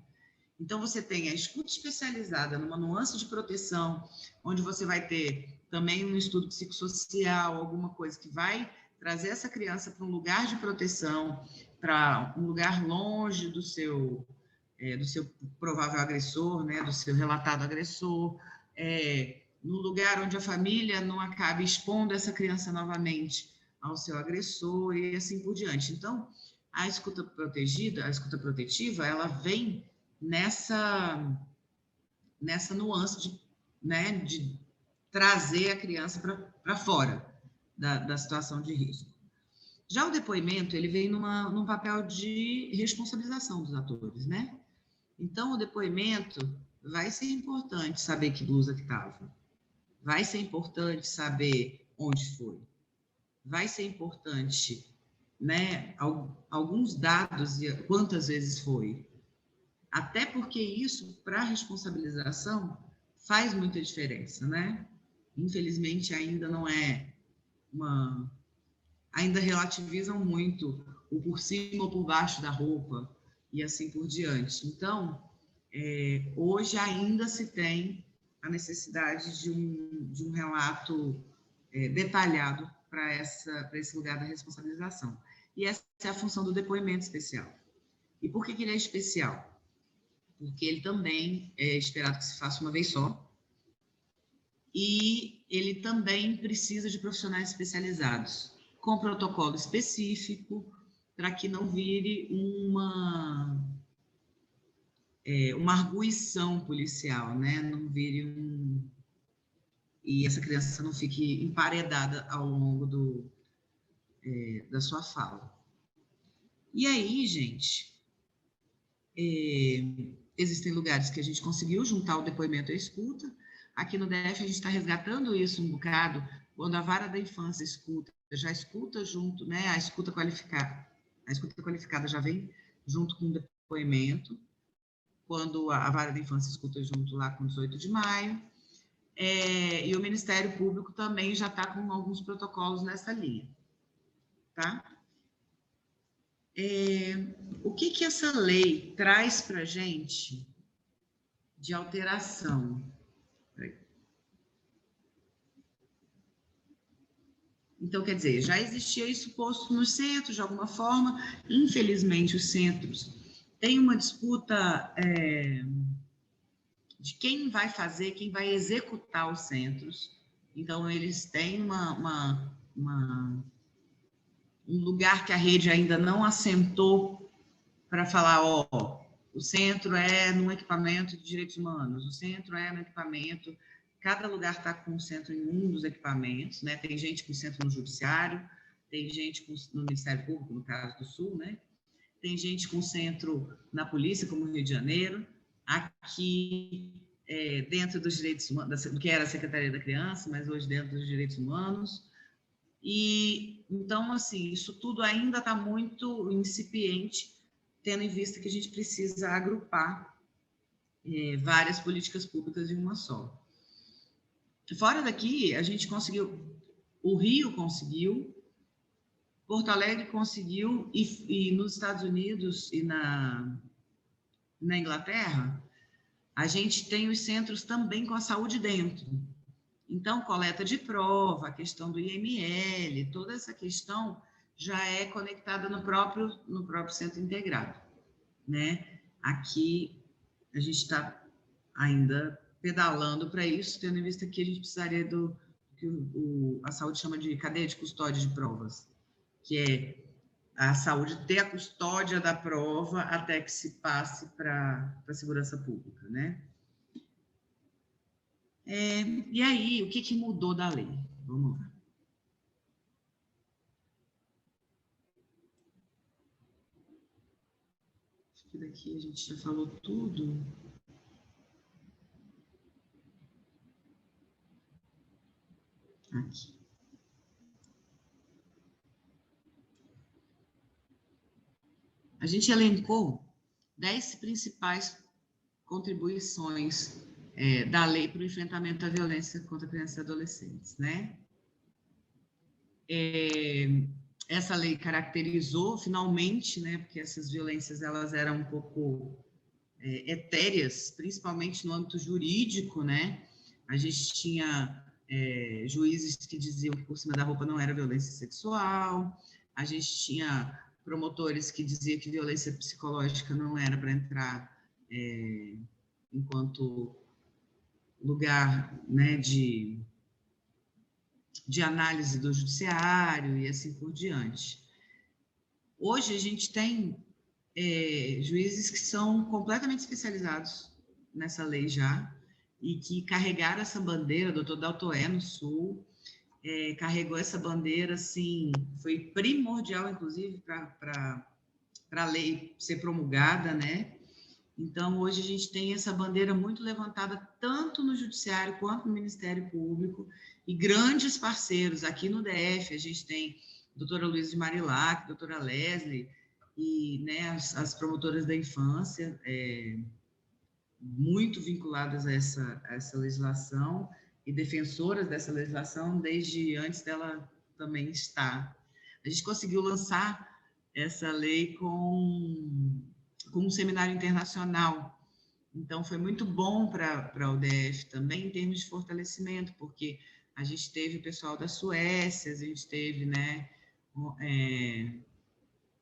Então, você tem a escuta especializada numa nuance de proteção, onde você vai ter também um estudo psicossocial, alguma coisa que vai trazer essa criança para um lugar de proteção, para um lugar longe do seu provável agressor, né, do seu relatado agressor, no lugar onde a família não acabe expondo essa criança novamente ao seu agressor e assim por diante. Então, a escuta protegida, a escuta protetiva, ela vem nessa nuance de trazer a criança para fora da situação de risco. Já o depoimento, ele vem num papel de responsabilização dos atores, né? Então, o depoimento vai ser importante saber que blusa que estava, vai ser importante saber onde foi, vai ser importante, né, alguns dados e quantas vezes foi. Até porque isso, para a responsabilização, faz muita diferença, né? Infelizmente, ainda não é ainda relativizam muito o por cima ou por baixo da roupa e assim por diante. Então, hoje ainda se tem a necessidade de um relato detalhado para esse lugar da responsabilização. E essa é a função do depoimento especial. E por que ele é especial? Porque ele também é esperado que se faça uma vez só, e ele também precisa de profissionais especializados, com protocolo específico, para que não vire uma arguição policial, né? Não vire e essa criança não fique emparedada ao longo da sua fala. E aí, gente, existem lugares que a gente conseguiu juntar o depoimento à escuta. Aqui no DF a gente está resgatando isso um bocado, quando a vara da infância escuta, já escuta junto, né? A escuta qualificada já vem junto com o depoimento, quando a vara da infância escuta junto lá com 18 de maio, e o Ministério Público também já está com alguns protocolos nessa linha, tá? O que essa lei traz para a gente de alteração? Então, quer dizer, já existia isso posto nos centros, de alguma forma. Infelizmente, os centros têm uma disputa de quem vai fazer, quem vai executar os centros. Então, eles têm um lugar que a rede ainda não assentou para falar, o centro é num equipamento de direitos humanos, o centro é no equipamento, cada lugar está com o centro em um dos equipamentos, né? Tem gente com centro no judiciário, tem gente no Ministério Público, no caso do Sul, né? Tem gente com centro na polícia, como no Rio de Janeiro, aqui dentro dos direitos humanos, do que era a Secretaria da Criança, mas hoje dentro dos direitos humanos. E, então, assim, isso tudo ainda está muito incipiente, tendo em vista que a gente precisa agrupar várias políticas públicas em uma só. Fora daqui, a gente conseguiu, o Rio conseguiu, Porto Alegre conseguiu, e nos Estados Unidos e na Inglaterra, a gente tem os centros também com a saúde dentro. Então, coleta de prova, a questão do IML, toda essa questão já é conectada no próprio centro integrado, né? Aqui, a gente está ainda pedalando para isso, tendo em vista que a gente precisaria do que a saúde chama de cadeia de custódia de provas, que é a saúde ter a custódia da prova até que se passe para a segurança pública, né? E aí, o que mudou da lei? Vamos lá. Acho que daqui a gente já falou tudo. Aqui. A gente elencou 10 principais contribuições da lei para o enfrentamento da violência contra crianças e adolescentes, né? Essa lei caracterizou, finalmente, né, porque essas violências elas eram um pouco etéreas, principalmente no âmbito jurídico, né? A gente tinha juízes que diziam que por cima da roupa não era violência sexual, a gente tinha promotores que diziam que violência psicológica não era para entrar enquanto lugar, né, de análise do judiciário e assim por diante. Hoje a gente tem juízes que são completamente especializados nessa lei já e que carregaram essa bandeira. O doutor Daltoé, no Sul, carregou essa bandeira, assim, foi primordial, inclusive, para a lei ser promulgada, né? Então, hoje a gente tem essa bandeira muito levantada, tanto no Judiciário quanto no Ministério Público, e grandes parceiros. Aqui no DF, a gente tem a doutora Luísa de Marilac, a doutora Leslie, e né, as promotoras da infância, muito vinculadas a essa legislação, e defensoras dessa legislação desde antes dela também estar. A gente conseguiu lançar essa lei com um seminário internacional. Então, foi muito bom para o DF também, em termos de fortalecimento, porque a gente teve o pessoal da Suécia, a gente teve, né,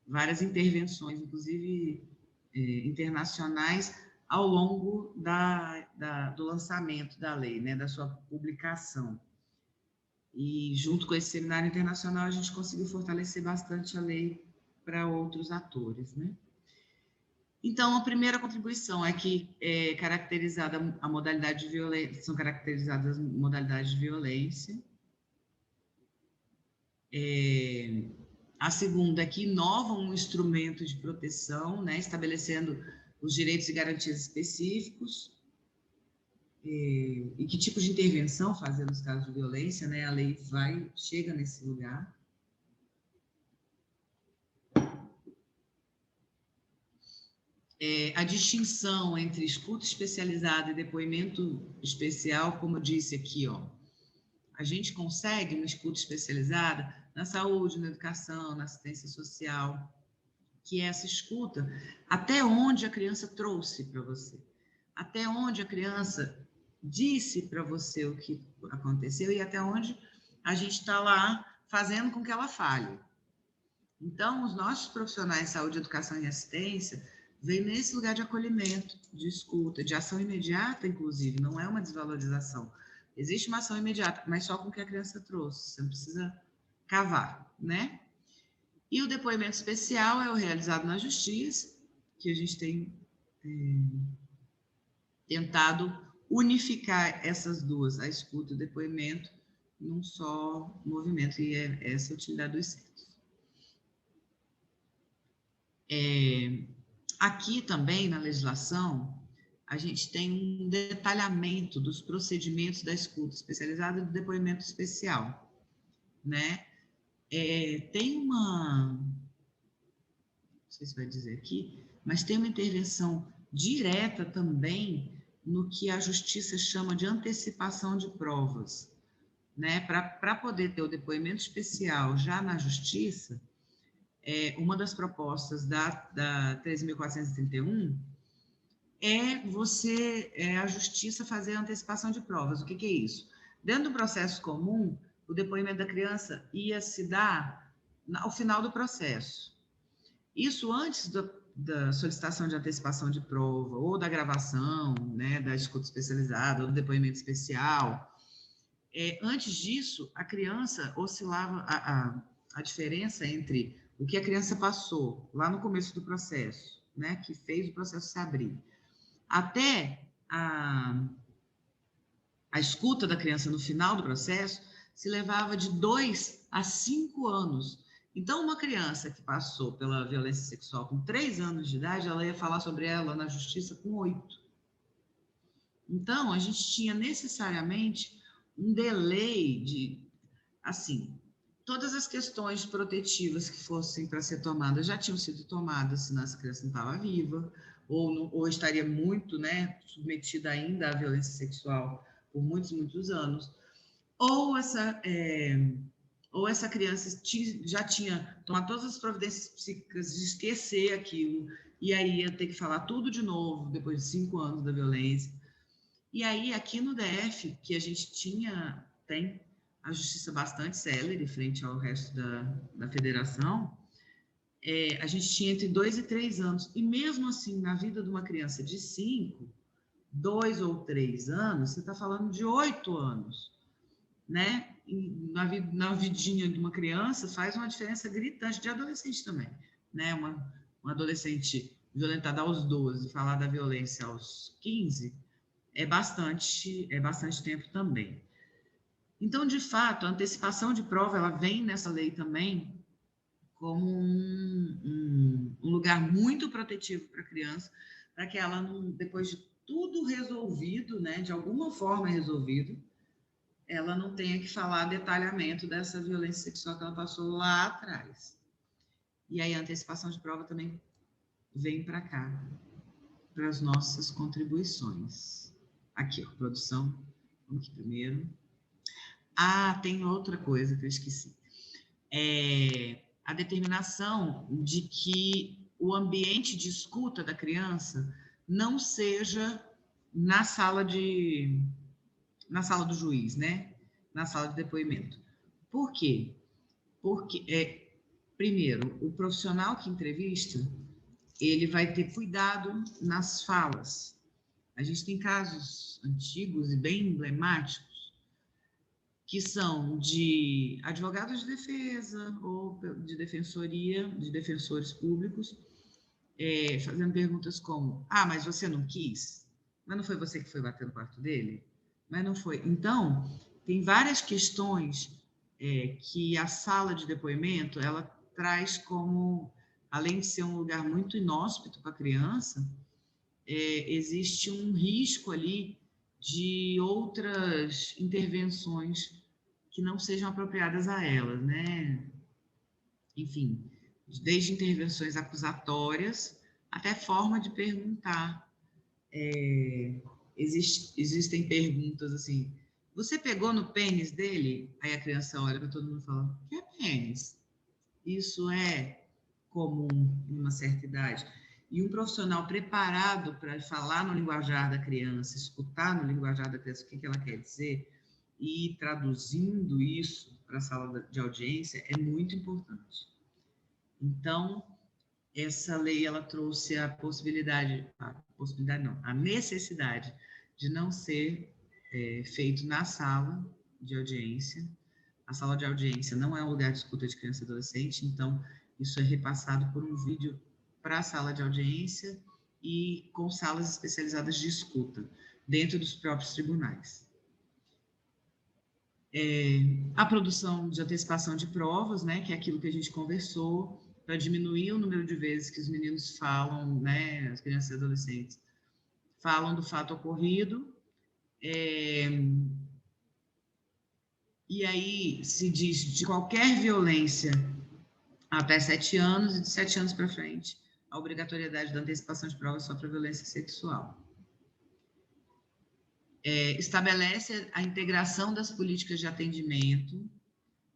várias intervenções, inclusive internacionais, ao longo do lançamento da lei, né, da sua publicação. E, junto com esse seminário internacional, a gente conseguiu fortalecer bastante a lei para outros atores, né? Então, a primeira contribuição é que caracterizada a modalidade de violência, são caracterizadas as modalidades de violência. A segunda é que inova um instrumento de proteção, né, estabelecendo os direitos e garantias específicos. E que tipo de intervenção fazer nos casos de violência, né? A lei chega nesse lugar. A distinção entre escuta especializada e depoimento especial, como eu disse aqui, ó, a gente consegue uma escuta especializada na saúde, na educação, na assistência social, que é essa escuta até onde a criança trouxe para você, até onde a criança disse para você o que aconteceu e até onde a gente está lá fazendo com que ela fale. Então, os nossos profissionais de saúde, educação e assistência vem nesse lugar de acolhimento, de escuta, de ação imediata, inclusive, não é uma desvalorização. Existe uma ação imediata, mas só com o que a criança trouxe, você não precisa cavar, né? E o depoimento especial é o realizado na justiça, que a gente tem tentado unificar essas duas, a escuta e o depoimento, num só movimento, e é essa a utilidade dos centros. Aqui também, na legislação, a gente tem um detalhamento dos procedimentos da escuta especializada e do depoimento especial, né? Tem não sei se vai dizer aqui, mas tem uma intervenção direta também no que a justiça chama de antecipação de provas, né? Para poder ter o depoimento especial já na justiça, uma das propostas da 13.431 a justiça fazer a antecipação de provas. O que é isso? Dentro do processo comum, o depoimento da criança ia se dar ao final do processo. Isso antes da solicitação de antecipação de prova, ou da gravação, né, da escuta especializada, ou do depoimento especial. Antes disso, a criança oscilava, a diferença entre o que a criança passou lá no começo do processo, né, que fez o processo se abrir, até a escuta da criança no final do processo se levava de 2 a 5 anos. Então, uma criança que passou pela violência sexual com 3 anos de idade, ela ia falar sobre ela na justiça com 8. Então, a gente tinha necessariamente um delay de, assim, todas as questões protetivas que fossem para ser tomadas já tinham sido tomadas, senão essa criança não estava viva, ou estaria muito, né, submetida ainda à violência sexual por muitos, muitos anos, ou essa criança já tinha tomado todas as providências psíquicas de esquecer aquilo, e aí ia ter que falar tudo de novo, depois de 5 anos da violência. E aí, aqui no DF, que a gente tem a justiça bastante célere frente ao resto da federação, a gente tinha entre 2 e 3 anos. E mesmo assim, na vida de uma criança de 5, 2 ou 3 anos, você está falando de 8 anos, né? E na vidinha de uma criança faz uma diferença gritante, de adolescente também, né? Uma adolescente violentada aos 12, falar da violência aos 15, é bastante tempo também. Então, de fato, a antecipação de prova, ela vem nessa lei também como um lugar muito protetivo para a criança, para que ela, depois de tudo resolvido, né, de alguma forma resolvido, ela não tenha que falar detalhamento dessa violência sexual que ela passou lá atrás. E aí a antecipação de prova também vem para cá, para as nossas contribuições. Aqui, ó, produção, vamos aqui primeiro. Tem outra coisa que eu esqueci. A determinação de que o ambiente de escuta da criança não seja na sala do juiz, né? Na sala de depoimento. Por quê? Porque, primeiro, o profissional que entrevista, ele vai ter cuidado nas falas. A gente tem casos antigos e bem emblemáticos que são de advogados de defesa ou de defensoria, de defensores públicos, fazendo perguntas como: mas você não quis? Mas não foi você que foi bater no quarto dele? Mas não foi. Então, tem várias questões que a sala de depoimento, ela traz como, além de ser um lugar muito inóspito para a criança, existe um risco ali de outras intervenções que não sejam apropriadas a elas, né? Enfim, desde intervenções acusatórias até forma de perguntar. Existem perguntas assim: você pegou no pênis dele? Aí a criança olha para todo mundo e fala: que é pênis? Isso é comum em uma certa idade. E um profissional preparado para falar no linguajar da criança, escutar no linguajar da criança o que ela quer dizer e ir traduzindo isso para a sala de audiência é muito importante. Então, essa lei, ela trouxe a necessidade de não ser feito na sala de audiência. A sala de audiência não é um lugar de escuta de criança e adolescente, então isso é repassado por um vídeo para a sala de audiência e com salas especializadas de escuta, dentro dos próprios tribunais. A produção de antecipação de provas, né, que é aquilo que a gente conversou, para diminuir o número de vezes que os meninos falam, né, as crianças e adolescentes, falam do fato ocorrido. E aí se diz de qualquer violência até 7 anos e de 7 anos para frente, a obrigatoriedade da antecipação de provas só para violência sexual. Estabelece a integração das políticas de atendimento,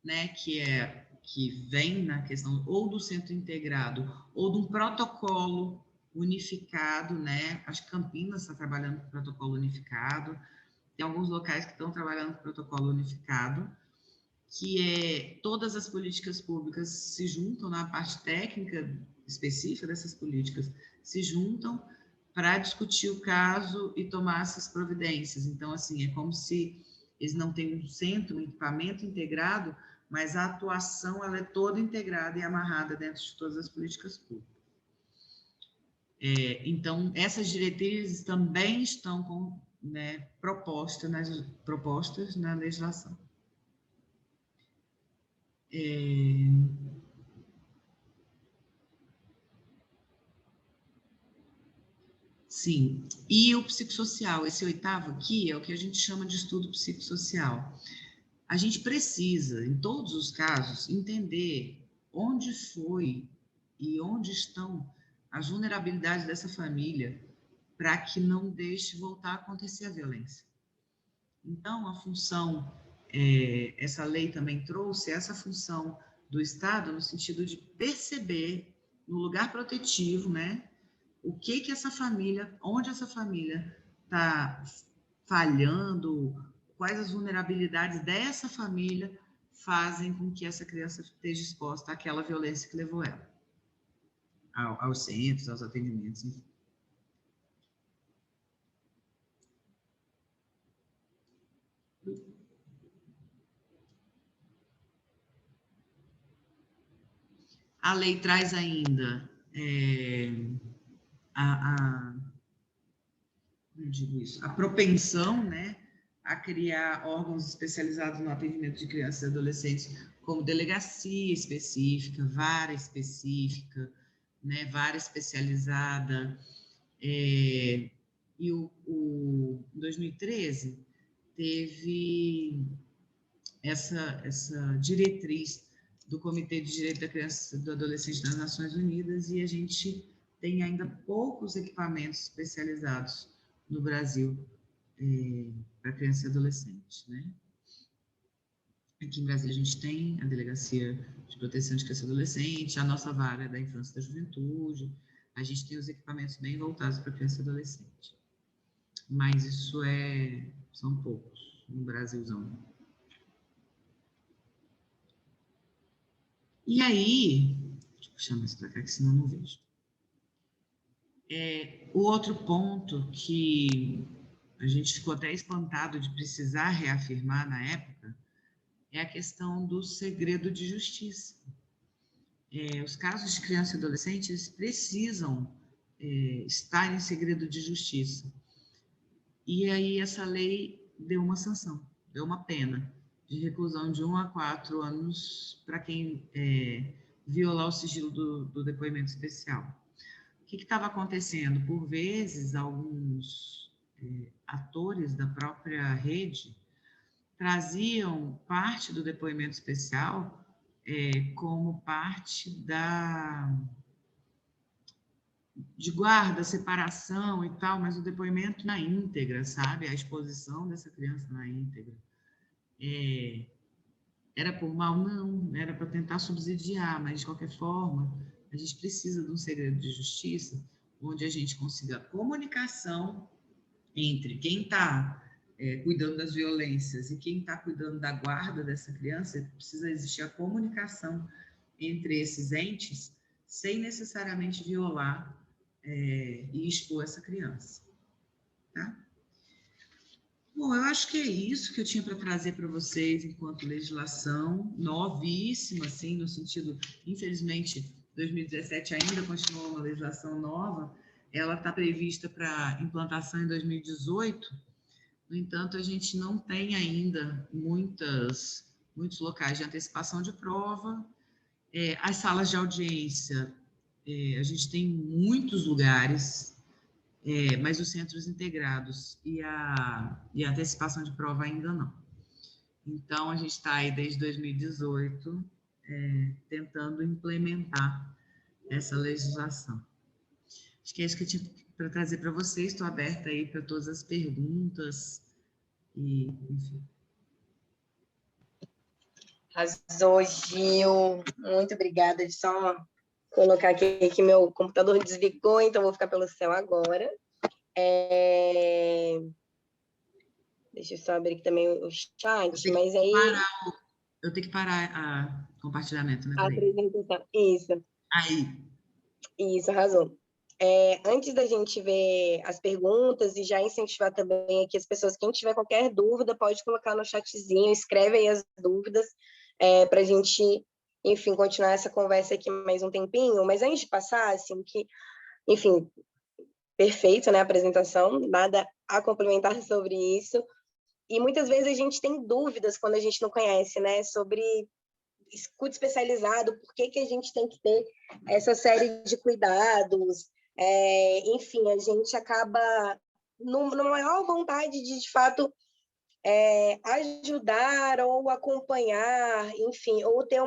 né, que vem na questão ou do centro integrado ou de um protocolo unificado, né? Acho que Campinas está trabalhando com protocolo unificado, tem alguns locais que estão trabalhando com protocolo unificado, que todas as políticas públicas se juntam na parte técnica específica dessas políticas, se juntam para discutir o caso e tomar essas providências. Então, assim, é como se eles não têm um centro, um equipamento integrado, mas a atuação ela é toda integrada e amarrada dentro de todas as políticas públicas. Então, essas diretrizes também estão né, propostas na legislação. Sim, e o psicossocial, esse 8º aqui, é o que a gente chama de estudo psicossocial. A gente precisa, em todos os casos, entender onde foi e onde estão as vulnerabilidades dessa família para que não deixe voltar a acontecer a violência. Então, a função, essa lei também trouxe essa função do Estado no sentido de perceber no lugar protetivo, né, o que essa família, onde essa família está falhando, quais as vulnerabilidades dessa família fazem com que essa criança esteja exposta àquela violência que levou ela aos centros, aos atendimentos, enfim. A lei traz ainda não digo isso, a propensão, né, a criar órgãos especializados no atendimento de crianças e adolescentes, como delegacia específica, vara específica, né, vara especializada. E o 2013 teve essa diretriz do Comitê de Direito da Criança e do Adolescente das Nações Unidas, e a gente tem ainda poucos equipamentos especializados no Brasil para criança e adolescente, né? Aqui em Brasília a gente tem a Delegacia de Proteção de Criança e Adolescente, a nossa vara da Infância e da Juventude, a gente tem os equipamentos bem voltados para criança e adolescente. Mas isso são poucos no Brasilzão. E aí, deixa eu puxar mais para cá, que senão eu não vejo. O outro ponto que a gente ficou até espantado de precisar reafirmar na época é a questão do segredo de justiça. Os casos de criança e adolescentes precisam estar em segredo de justiça. E aí essa lei deu uma sanção, deu uma pena de reclusão de 1 a 4 anos para quem violar o sigilo do depoimento especial. O que estava acontecendo? Por vezes, alguns atores da própria rede traziam parte do depoimento especial como parte de guarda, separação e tal, mas o depoimento na íntegra, sabe? A exposição dessa criança na íntegra. Era por mal? Não, era para tentar subsidiar, mas de qualquer forma, a gente precisa de um segredo de justiça onde a gente consiga a comunicação entre quem está cuidando das violências e quem está cuidando da guarda dessa criança. Precisa existir a comunicação entre esses entes sem necessariamente violar e expor essa criança, tá? Bom, eu acho que é isso que eu tinha para trazer para vocês enquanto legislação, novíssima, assim, no sentido, infelizmente, 2017 ainda continua uma legislação nova, ela está prevista para implantação em 2018, no entanto, a gente não tem ainda muitos locais de antecipação de prova, as salas de audiência, a gente tem muitos lugares, mas os centros integrados e a antecipação de prova ainda não. Então, a gente está aí desde 2018 tentando implementar essa legislação. Acho que é isso que eu tinha para trazer para vocês. Estou aberta aí para todas as perguntas e, enfim. Arrasou, Gil. Muito obrigada. Deixa eu só colocar aqui que meu computador desligou, então vou ficar pelo céu agora. Deixa eu só abrir aqui também o chat, mas aí... Eu tenho que parar o compartilhamento, né? A apresentação, isso. Aí. Isso, arrasou. Antes da gente ver as perguntas e já incentivar também aqui as pessoas, quem tiver qualquer dúvida, pode colocar no chatzinho, escreve aí as dúvidas, para a gente, enfim, continuar essa conversa aqui mais um tempinho. Mas antes de passar, assim, enfim, perfeito, né, a apresentação, nada a complementar sobre isso. E muitas vezes a gente tem dúvidas quando a gente não conhece, né, sobre escuta especializado, por que a gente tem que ter essa série de cuidados. Enfim, a gente acaba numa maior vontade de fato, ajudar ou acompanhar, enfim, ou ter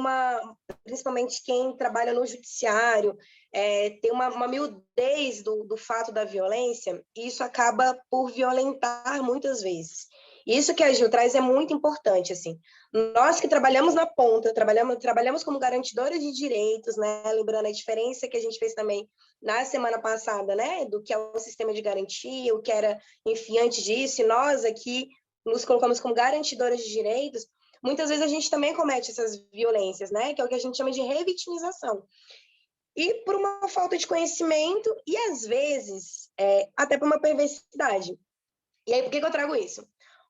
principalmente quem trabalha no judiciário, ter uma miudez do fato da violência, e isso acaba por violentar muitas vezes. Isso que a Gil traz é muito importante, assim. Nós que trabalhamos na ponta, trabalhamos como garantidoras de direitos, né? Lembrando a diferença que a gente fez também na semana passada, né? Do que é o sistema de garantia, o que era, enfim, antes disso, e nós aqui nos colocamos como garantidoras de direitos, muitas vezes a gente também comete essas violências, né? Que é o que a gente chama de revitimização. E por uma falta de conhecimento e, às vezes, até por uma perversidade. E aí, por que eu trago isso?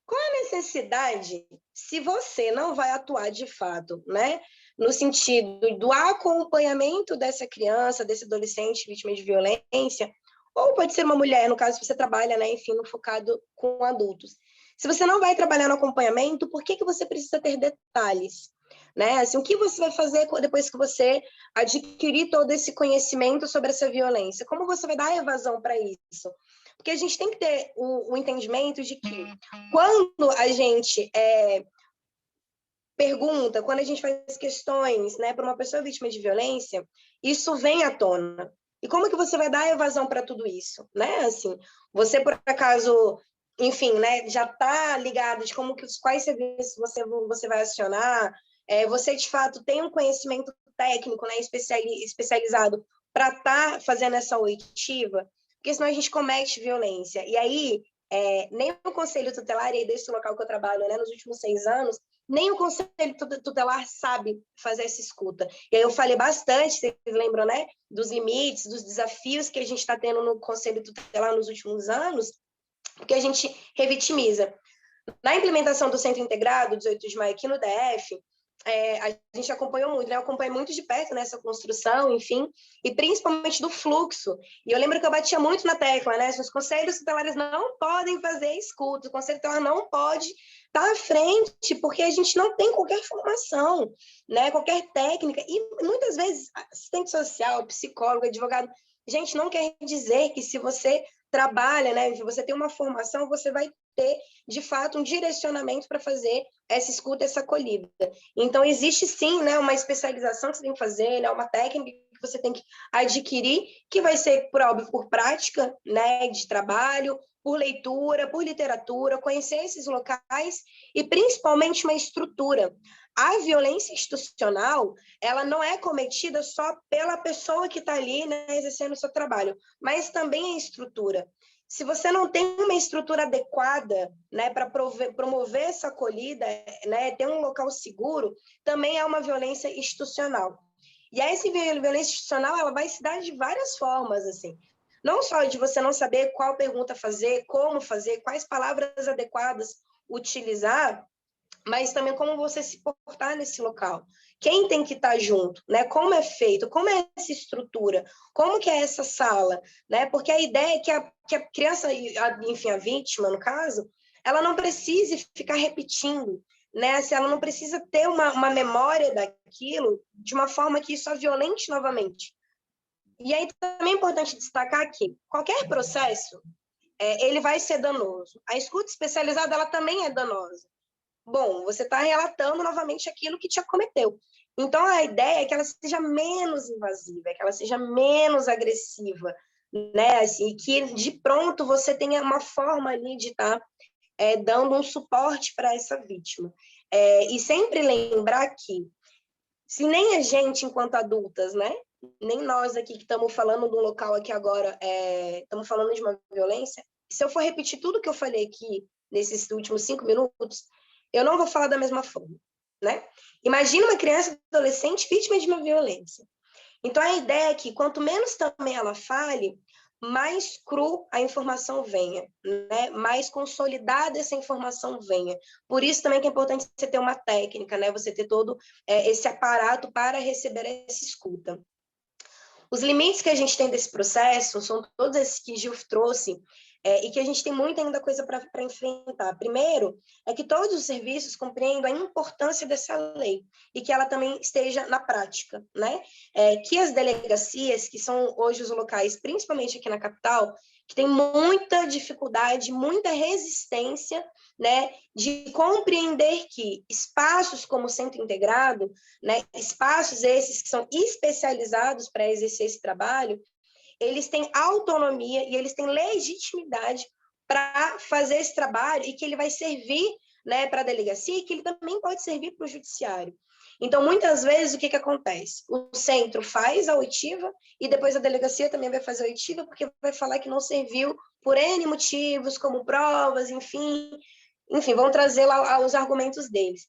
Qual a necessidade, se você não vai atuar de fato, né? No sentido do acompanhamento dessa criança, desse adolescente vítima de violência, ou pode ser uma mulher, no caso, se você trabalha, né, enfim, focado com adultos. Se você não vai trabalhar no acompanhamento, por que você precisa ter detalhes? Né? Assim, o que você vai fazer depois que você adquirir todo esse conhecimento sobre essa violência? Como você vai dar evasão para isso? Porque a gente tem que ter o entendimento de que quando a gente pergunta, quando a gente faz questões, né, para uma pessoa vítima de violência, isso vem à tona. E como que você vai dar evasão para tudo isso? Né? Assim, você, por acaso, enfim, né, já está ligado de quais serviços você vai acionar, você, de fato, tem um conhecimento técnico, né, especializado para estar fazendo essa oitiva, porque senão a gente comete violência. E aí, nem o Conselho Tutelar, e aí desse local que eu trabalho, né, nos últimos 6 anos, nem o Conselho Tutelar sabe fazer essa escuta. E aí eu falei bastante, vocês lembram, né, dos limites, dos desafios que a gente está tendo no Conselho Tutelar nos últimos anos, porque a gente revitimiza. Na implementação do Centro Integrado, 18 de maio, aqui no DF, a gente acompanhou muito, né? Eu acompanhei muito de perto nessa construção, enfim, e principalmente do fluxo. E eu lembro que eu batia muito na tecla, né? Os conselhos tutelares não podem fazer escuta, o conselho tutelar não pode estar à frente, porque a gente não tem qualquer formação, né? Qualquer técnica. E muitas vezes, assistente social, psicólogo, advogado, gente, não quer dizer que se você trabalha, né? Se você tem uma formação, você vai ter, de fato, um direcionamento para fazer essa escuta, essa acolhida. Então, existe sim, né, uma especialização que você tem que fazer, né, uma técnica que você tem que adquirir, que vai ser por prática, né, de trabalho, por leitura, por literatura, conhecer esses locais e, principalmente, uma estrutura. A violência institucional, ela não é cometida só pela pessoa que está ali, né, exercendo o seu trabalho, mas também a estrutura. Se você não tem uma estrutura adequada, né, para promover essa acolhida, né, ter um local seguro, também é uma violência institucional. E essa violência institucional, ela vai se dar de várias formas, assim. Não só de você não saber qual pergunta fazer, como fazer, quais palavras adequadas utilizar, mas também como você se portar nesse local. Quem tem que estar junto, né? Como é feito, como é essa estrutura, como que é essa sala, né? Porque a ideia é que a criança, enfim, a vítima, no caso, ela não precise ficar repetindo, né? Se ela não precisa ter uma memória daquilo de uma forma que isso a violente novamente. E aí também é importante destacar que qualquer processo, ele vai ser danoso. A escuta especializada, ela também é danosa. Bom, você está relatando novamente aquilo que te acometeu. Então, a ideia é que ela seja menos invasiva, que ela seja menos agressiva, né? Assim, que de pronto você tenha uma forma ali de estar dando um suporte para essa vítima. E sempre lembrar que, se nem a gente, enquanto adultas, né? Nem nós aqui que estamos falando de um local aqui agora, estamos falando de uma violência, se eu for repetir tudo que eu falei aqui nesses últimos 5 minutos, eu não vou falar da mesma forma, né? Imagina uma criança ou adolescente vítima de uma violência. Então, a ideia é que quanto menos também ela fale, mais cru a informação venha, né? Mais consolidada essa informação venha. Por isso também que é importante você ter uma técnica, né? Você ter todo esse aparato para receber essa escuta. Os limites que a gente tem desse processo são todos esses que Gil trouxe, e que a gente tem muita ainda coisa para enfrentar. Primeiro, é que todos os serviços compreendam a importância dessa lei e que ela também esteja na prática, né? Que as delegacias, que são hoje os locais, principalmente aqui na capital, que tem muita dificuldade, muita resistência, né, de compreender que espaços como o Centro Integrado, né, espaços esses que são especializados para exercer esse trabalho, eles têm autonomia e eles têm legitimidade para fazer esse trabalho e que ele vai servir, né, para a delegacia e que ele também pode servir para o judiciário. Então, muitas vezes, o que acontece? O centro faz a oitiva e depois a delegacia também vai fazer a oitiva porque vai falar que não serviu por N motivos, como provas, enfim, vão trazer lá os argumentos deles.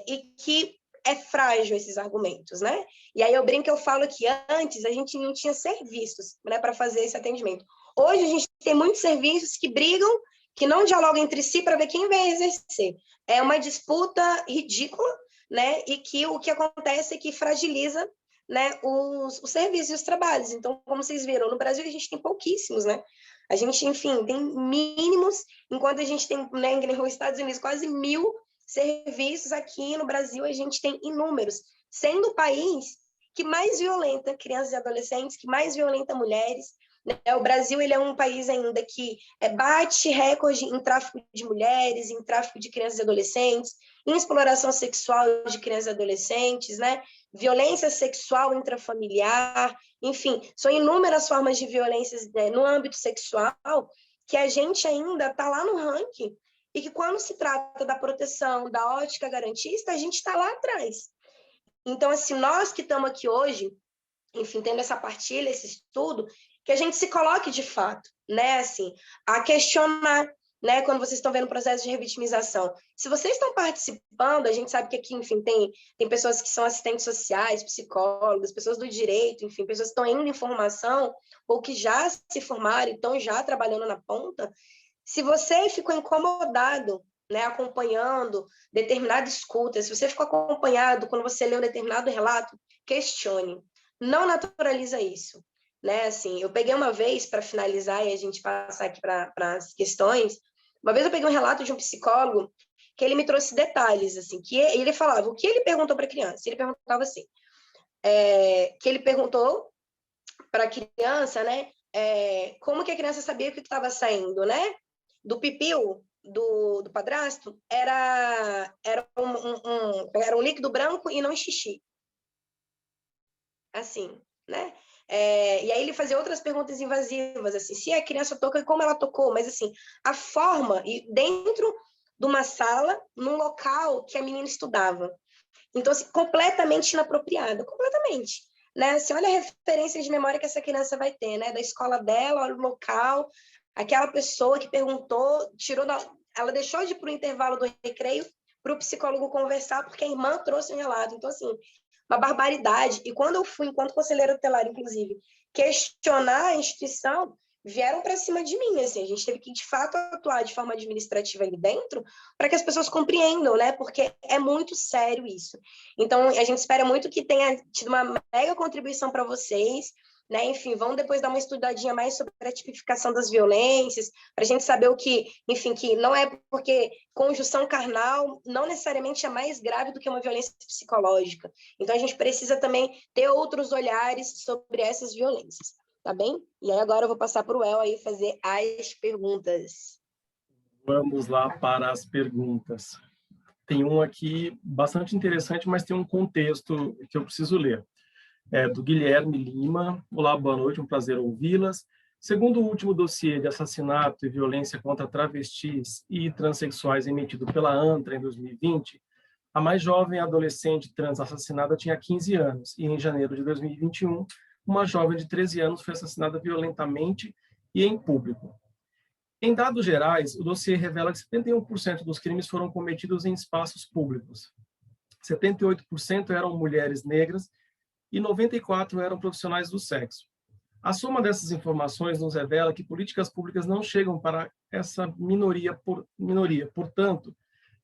E que é frágil esses argumentos, né? E aí eu brinco, eu falo que antes a gente não tinha serviços, né, para fazer esse atendimento. Hoje a gente tem muitos serviços que brigam, que não dialogam entre si para ver quem vai exercer. É uma disputa ridícula, né? E que o que acontece é que fragiliza, né, os serviços e os trabalhos. Então, como vocês viram, no Brasil a gente tem pouquíssimos, né? A gente, enfim, tem mínimos, enquanto a gente tem, né, nos Estados Unidos, quase 1.000 serviços. Aqui no Brasil a gente tem inúmeros, sendo o país que mais violenta crianças e adolescentes, que mais violenta mulheres, né? O Brasil, ele é um país ainda que bate recorde em tráfico de mulheres, em tráfico de crianças e adolescentes, em exploração sexual de crianças e adolescentes, né? Violência sexual intrafamiliar, enfim, são inúmeras formas de violências, né, no âmbito sexual, que a gente ainda está lá no ranking, e que quando se trata da proteção, da ótica garantista, a gente está lá atrás. Então, assim, nós que estamos aqui hoje, enfim, tendo essa partilha, esse estudo, que a gente se coloque de fato, né, assim, a questionar, né, quando vocês estão vendo o processo de revitimização. Se vocês estão participando, a gente sabe que aqui, enfim, tem pessoas que são assistentes sociais, psicólogos, pessoas do direito, enfim, pessoas que estão indo em formação ou que já se formaram e estão já trabalhando na ponta. Se você ficou incomodado, né, acompanhando determinada escuta, se você ficou acompanhado quando você leu determinado relato, questione. Não naturaliza isso, né? Assim, eu peguei uma vez, para finalizar e a gente passar aqui para as questões, uma vez eu peguei um relato de um psicólogo que ele me trouxe detalhes, assim, que ele falava, o que ele perguntou para a criança? Ele perguntava assim, que ele perguntou para a criança, né, como que a criança sabia o que estava saindo, né? Do pipiu do padrasto era um líquido branco e não xixi. Assim, né? E aí ele fazia outras perguntas invasivas, assim, se a criança toca e como ela tocou, mas assim, a forma, e dentro de uma sala, num local que a menina estudava. Então, assim, completamente inapropriada, completamente. Né? Assim, olha a referência de memória que essa criança vai ter, né? Da escola dela, olha o local, aquela pessoa que perguntou, ela deixou de ir para o intervalo do recreio para o psicólogo conversar, porque a irmã trouxe um relato. Então, assim, uma barbaridade. E quando eu fui, enquanto conselheira tutelar, inclusive, questionar a instituição, vieram para cima de mim, assim, a gente teve que, de fato, atuar de forma administrativa ali dentro para que as pessoas compreendam, né, porque é muito sério isso. Então, a gente espera muito que tenha tido uma mega contribuição para vocês, né, enfim, vão depois dar uma estudadinha mais sobre a tipificação das violências, para a gente saber o que, enfim, que não é porque conjunção carnal não necessariamente é mais grave do que uma violência psicológica. Então, a gente precisa também ter outros olhares sobre essas violências. Tá bem? E aí agora eu vou passar para o El aí fazer as perguntas. Vamos lá para as perguntas. Tem um aqui bastante interessante, mas tem um contexto que eu preciso ler. É do Guilherme Lima. Olá, boa noite, um prazer ouvi-las. Segundo o último dossiê de assassinato e violência contra travestis e transexuais emitido pela ANTRA em 2020, a mais jovem adolescente trans assassinada tinha 15 anos e, em janeiro de 2021, uma jovem de 13 anos foi assassinada violentamente e em público. Em dados gerais, o dossiê revela que 71% dos crimes foram cometidos em espaços públicos. 78% eram mulheres negras e 94% eram profissionais do sexo. A soma dessas informações nos revela que políticas públicas não chegam para essa minoria. Portanto,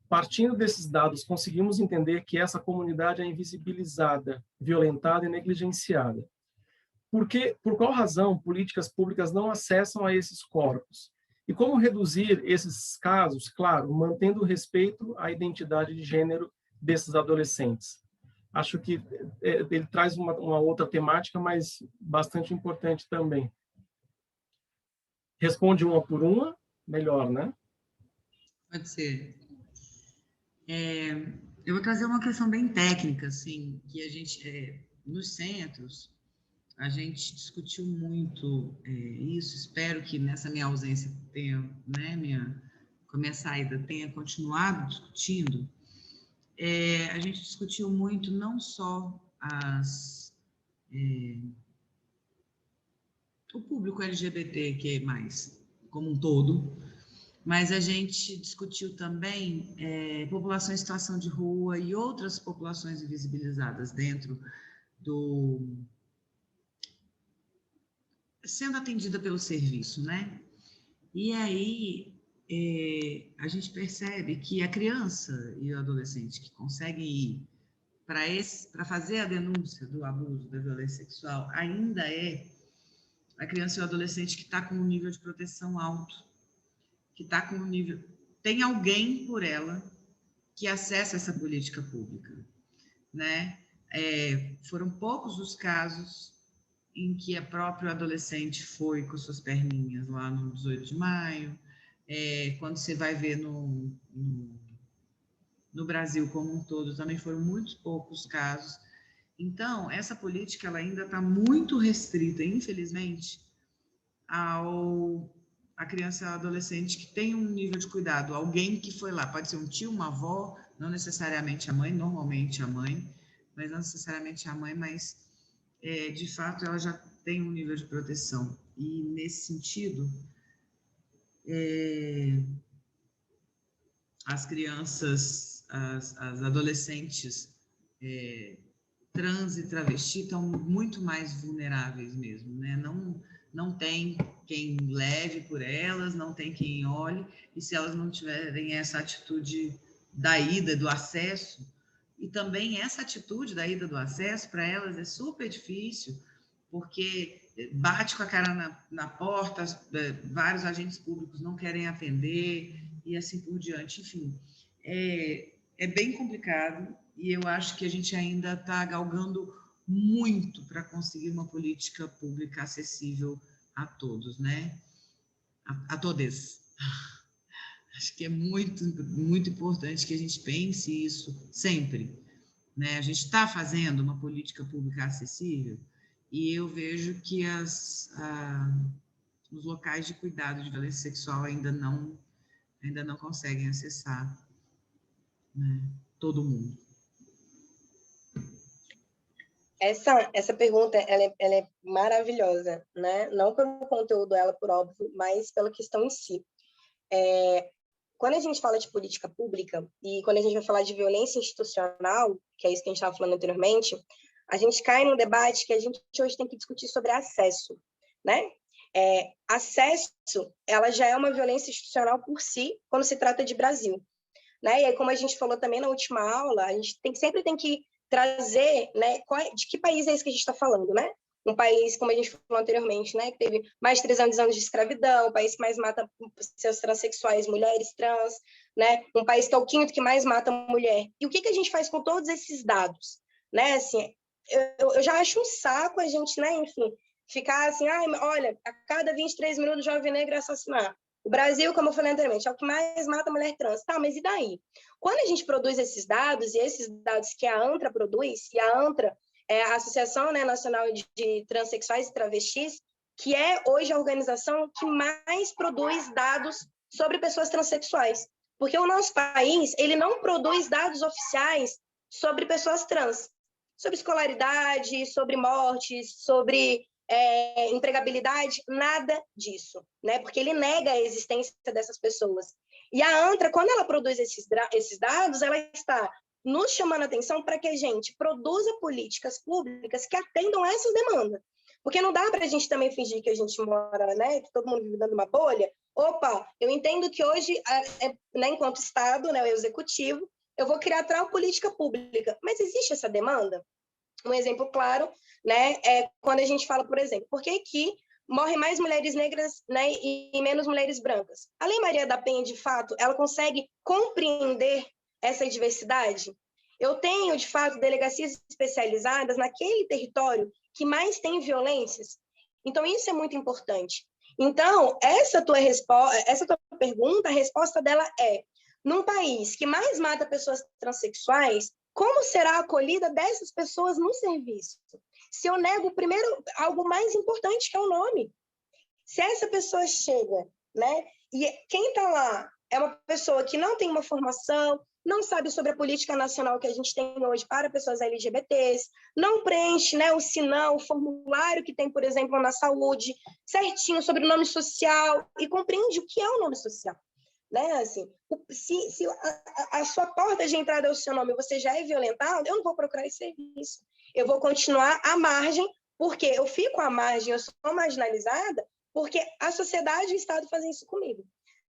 partindo desses dados, conseguimos entender que essa comunidade é invisibilizada, violentada e negligenciada. Por qual razão políticas públicas não acessam a esses corpos? E como reduzir esses casos, claro, mantendo o respeito à identidade de gênero desses adolescentes? Acho que ele traz uma outra temática, mas bastante importante também. Responde uma por uma, melhor, né? Pode ser. Eu vou trazer uma questão bem técnica, assim, que a gente, nos centros, a gente discutiu muito isso. Espero que nessa minha ausência tenha, né, com a minha saída, tenha continuado discutindo. A gente discutiu muito não só o público LGBTQ+, como um todo, mas a gente discutiu também população em situação de rua e outras populações invisibilizadas dentro sendo atendida pelo serviço, né? E aí a gente percebe que a criança e o adolescente que conseguem ir para fazer a denúncia do abuso, da violência sexual, ainda é a criança e o adolescente que está com um nível de proteção alto, que está com um nível... Tem alguém por ela que acessa essa política pública, né? Foram poucos os casos em que a própria adolescente foi com suas perninhas lá no 18 de maio, quando você vai ver no Brasil como um todo, também foram muitos poucos casos. Então, essa política ela ainda está muito restrita, infelizmente, a criança e ao adolescente que tem um nível de cuidado, alguém que foi lá, pode ser um tio, uma avó, não necessariamente a mãe, normalmente a mãe, mas não necessariamente a mãe, mas de fato ela já tem um nível de proteção. E nesse sentido, as crianças, as adolescentes trans e travesti estão muito mais vulneráveis mesmo, né? Não tem quem leve por elas, não tem quem olhe, e se elas não tiverem essa atitude da ida, do acesso, e também essa atitude da ida do acesso, para elas é super difícil, porque bate com a cara na porta, vários agentes públicos não querem atender, e assim por diante. Enfim, é bem complicado, e eu acho que a gente ainda está galgando muito para conseguir uma política pública acessível a todos, né? A todes. Acho que é muito, muito importante que a gente pense isso sempre, né? A gente está fazendo uma política pública acessível e eu vejo que os locais de cuidado de violência sexual ainda não conseguem acessar, né, todo mundo. Essa pergunta ela é maravilhosa, né? Não pelo conteúdo dela, por óbvio, mas pela questão em si. Quando a gente fala de política pública e quando a gente vai falar de violência institucional, que é isso que a gente estava falando anteriormente, a gente cai num debate que a gente hoje tem que discutir sobre acesso, né? Acesso, ela já é uma violência institucional por si, quando se trata de Brasil, né? E aí, como a gente falou também na última aula, a gente sempre tem que trazer, né, de que país é esse que a gente está falando, né? Um país, como a gente falou anteriormente, né, que teve mais de 300 anos de escravidão, um país que mais mata seus transexuais, mulheres trans, né? Um país que é o quinto que mais mata mulher. E o que a gente faz com todos esses dados, né? Assim, eu já acho um saco a gente, né, enfim, ficar assim, olha, a cada 23 minutos o jovem negro é assassinado. O Brasil, como eu falei anteriormente, é o que mais mata mulher trans. Tá, mas e daí? Quando a gente produz esses dados, e esses dados que a ANTRA produz, e a ANTRA é a Associação, né, Nacional de Transsexuais e Travestis, que é hoje a organização que mais produz dados sobre pessoas transexuais. Porque o nosso país, ele não produz dados oficiais sobre pessoas trans. Sobre escolaridade, sobre mortes, sobre empregabilidade, nada disso, né? Porque ele nega a existência dessas pessoas. E a ANTRA, quando ela produz esses dados, ela está nos chamando a atenção para que a gente produza políticas públicas que atendam a essas demandas. Porque não dá para a gente também fingir que a gente mora, né, que todo mundo vive dando uma bolha. Opa, eu entendo que hoje, né, enquanto Estado, né, o Executivo, eu vou criar tal política pública. Mas existe essa demanda? Um exemplo claro, né, é quando a gente fala, por exemplo, por que morrem mais mulheres negras, né, e menos mulheres brancas? A Lei Maria da Penha, de fato, ela consegue compreender essa diversidade? Eu tenho, de fato, delegacias especializadas naquele território que mais tem violências? Então, isso é muito importante. Então, essa tua pergunta, a resposta dela é: num país que mais mata pessoas transexuais, como será a acolhida dessas pessoas no serviço? Se eu nego, primeiro, algo mais importante, que é o nome. Se essa pessoa chega, né, e quem está lá é uma pessoa que não tem uma formação, não sabe sobre a política nacional que a gente tem hoje para pessoas LGBTs, não preenche, né, o SINAM, o formulário que tem, por exemplo, na saúde, certinho sobre o nome social, e compreende o que é o nome social. Né? Assim, se a sua porta de entrada é o seu nome, você já é violentado, eu não vou procurar esse serviço. Eu vou continuar à margem, porque eu fico à margem, eu sou marginalizada, porque a sociedade e o Estado fazem isso comigo.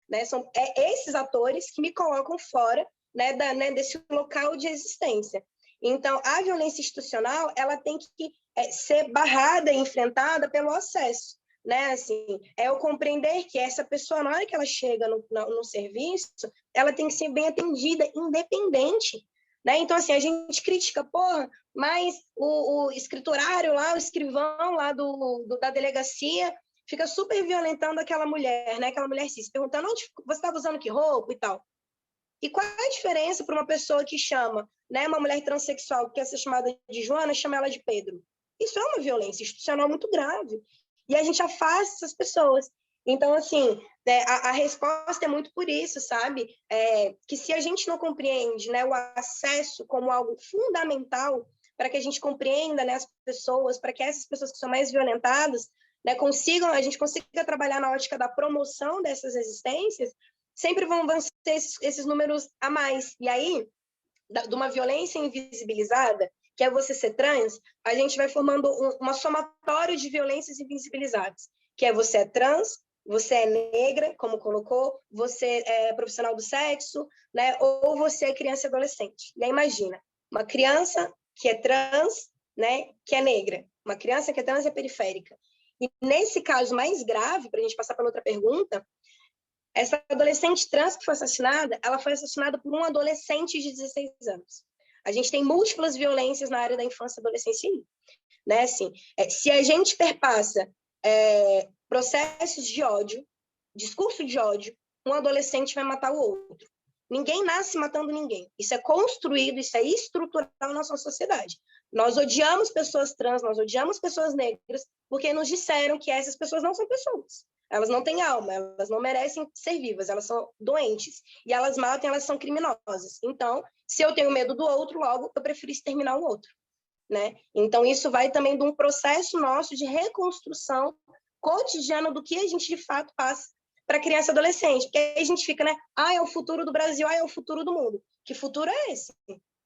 Né? São esses atores que me colocam fora, né, desse local de existência. Então, a violência institucional, ela tem que ser barrada e enfrentada pelo acesso. Né? Assim, é eu compreender que essa pessoa, na hora que ela chega no serviço, ela tem que ser bem atendida, independente. Né? Então, assim, a gente critica, porra, mas o escriturário lá, o escrivão lá da delegacia, fica super violentando aquela mulher, né? Aquela mulher cis, perguntando onde você estava usando que roupa e tal. E qual é a diferença para uma pessoa que chama, né, uma mulher transexual que quer ser chamada de Joana, chama ela de Pedro? Isso é uma violência institucional muito grave. E a gente afasta essas pessoas. Então, assim, a resposta é muito por isso, sabe? Que se a gente não compreende, né, o acesso como algo fundamental para que a gente compreenda, né, as pessoas, para que essas pessoas que são mais violentadas, né, a gente consiga trabalhar na ótica da promoção dessas existências, sempre vão ser esses números a mais. E aí, de uma violência invisibilizada, que é você ser trans, a gente vai formando uma somatória de violências invisibilizadas, que é você é trans, você é negra, como colocou, você é profissional do sexo, né? Ou você é criança e adolescente. E aí imagina, uma criança que é trans, né? Que é negra, uma criança que é trans e é periférica. E nesse caso mais grave, para a gente passar para outra pergunta, essa adolescente trans que foi assassinada, ela foi assassinada por um adolescente de 16 anos. A gente tem múltiplas violências na área da infância e adolescência, né? Assim, se a gente perpassa processos de ódio, discurso de ódio, um adolescente vai matar o outro. Ninguém nasce matando ninguém. Isso é construído, isso é estrutural na nossa sociedade. Nós odiamos pessoas trans, nós odiamos pessoas negras, porque nos disseram que essas pessoas não são pessoas. Elas não têm alma, elas não merecem ser vivas, elas são doentes. E elas matam, elas são criminosas. Então, se eu tenho medo do outro, logo eu prefiro exterminar o outro. Né? Então, isso vai também de um processo nosso de reconstrução cotidiana do que a gente de fato passa para criança e adolescente. Porque aí a gente fica, né? É o futuro do Brasil, é o futuro do mundo. Que futuro é esse?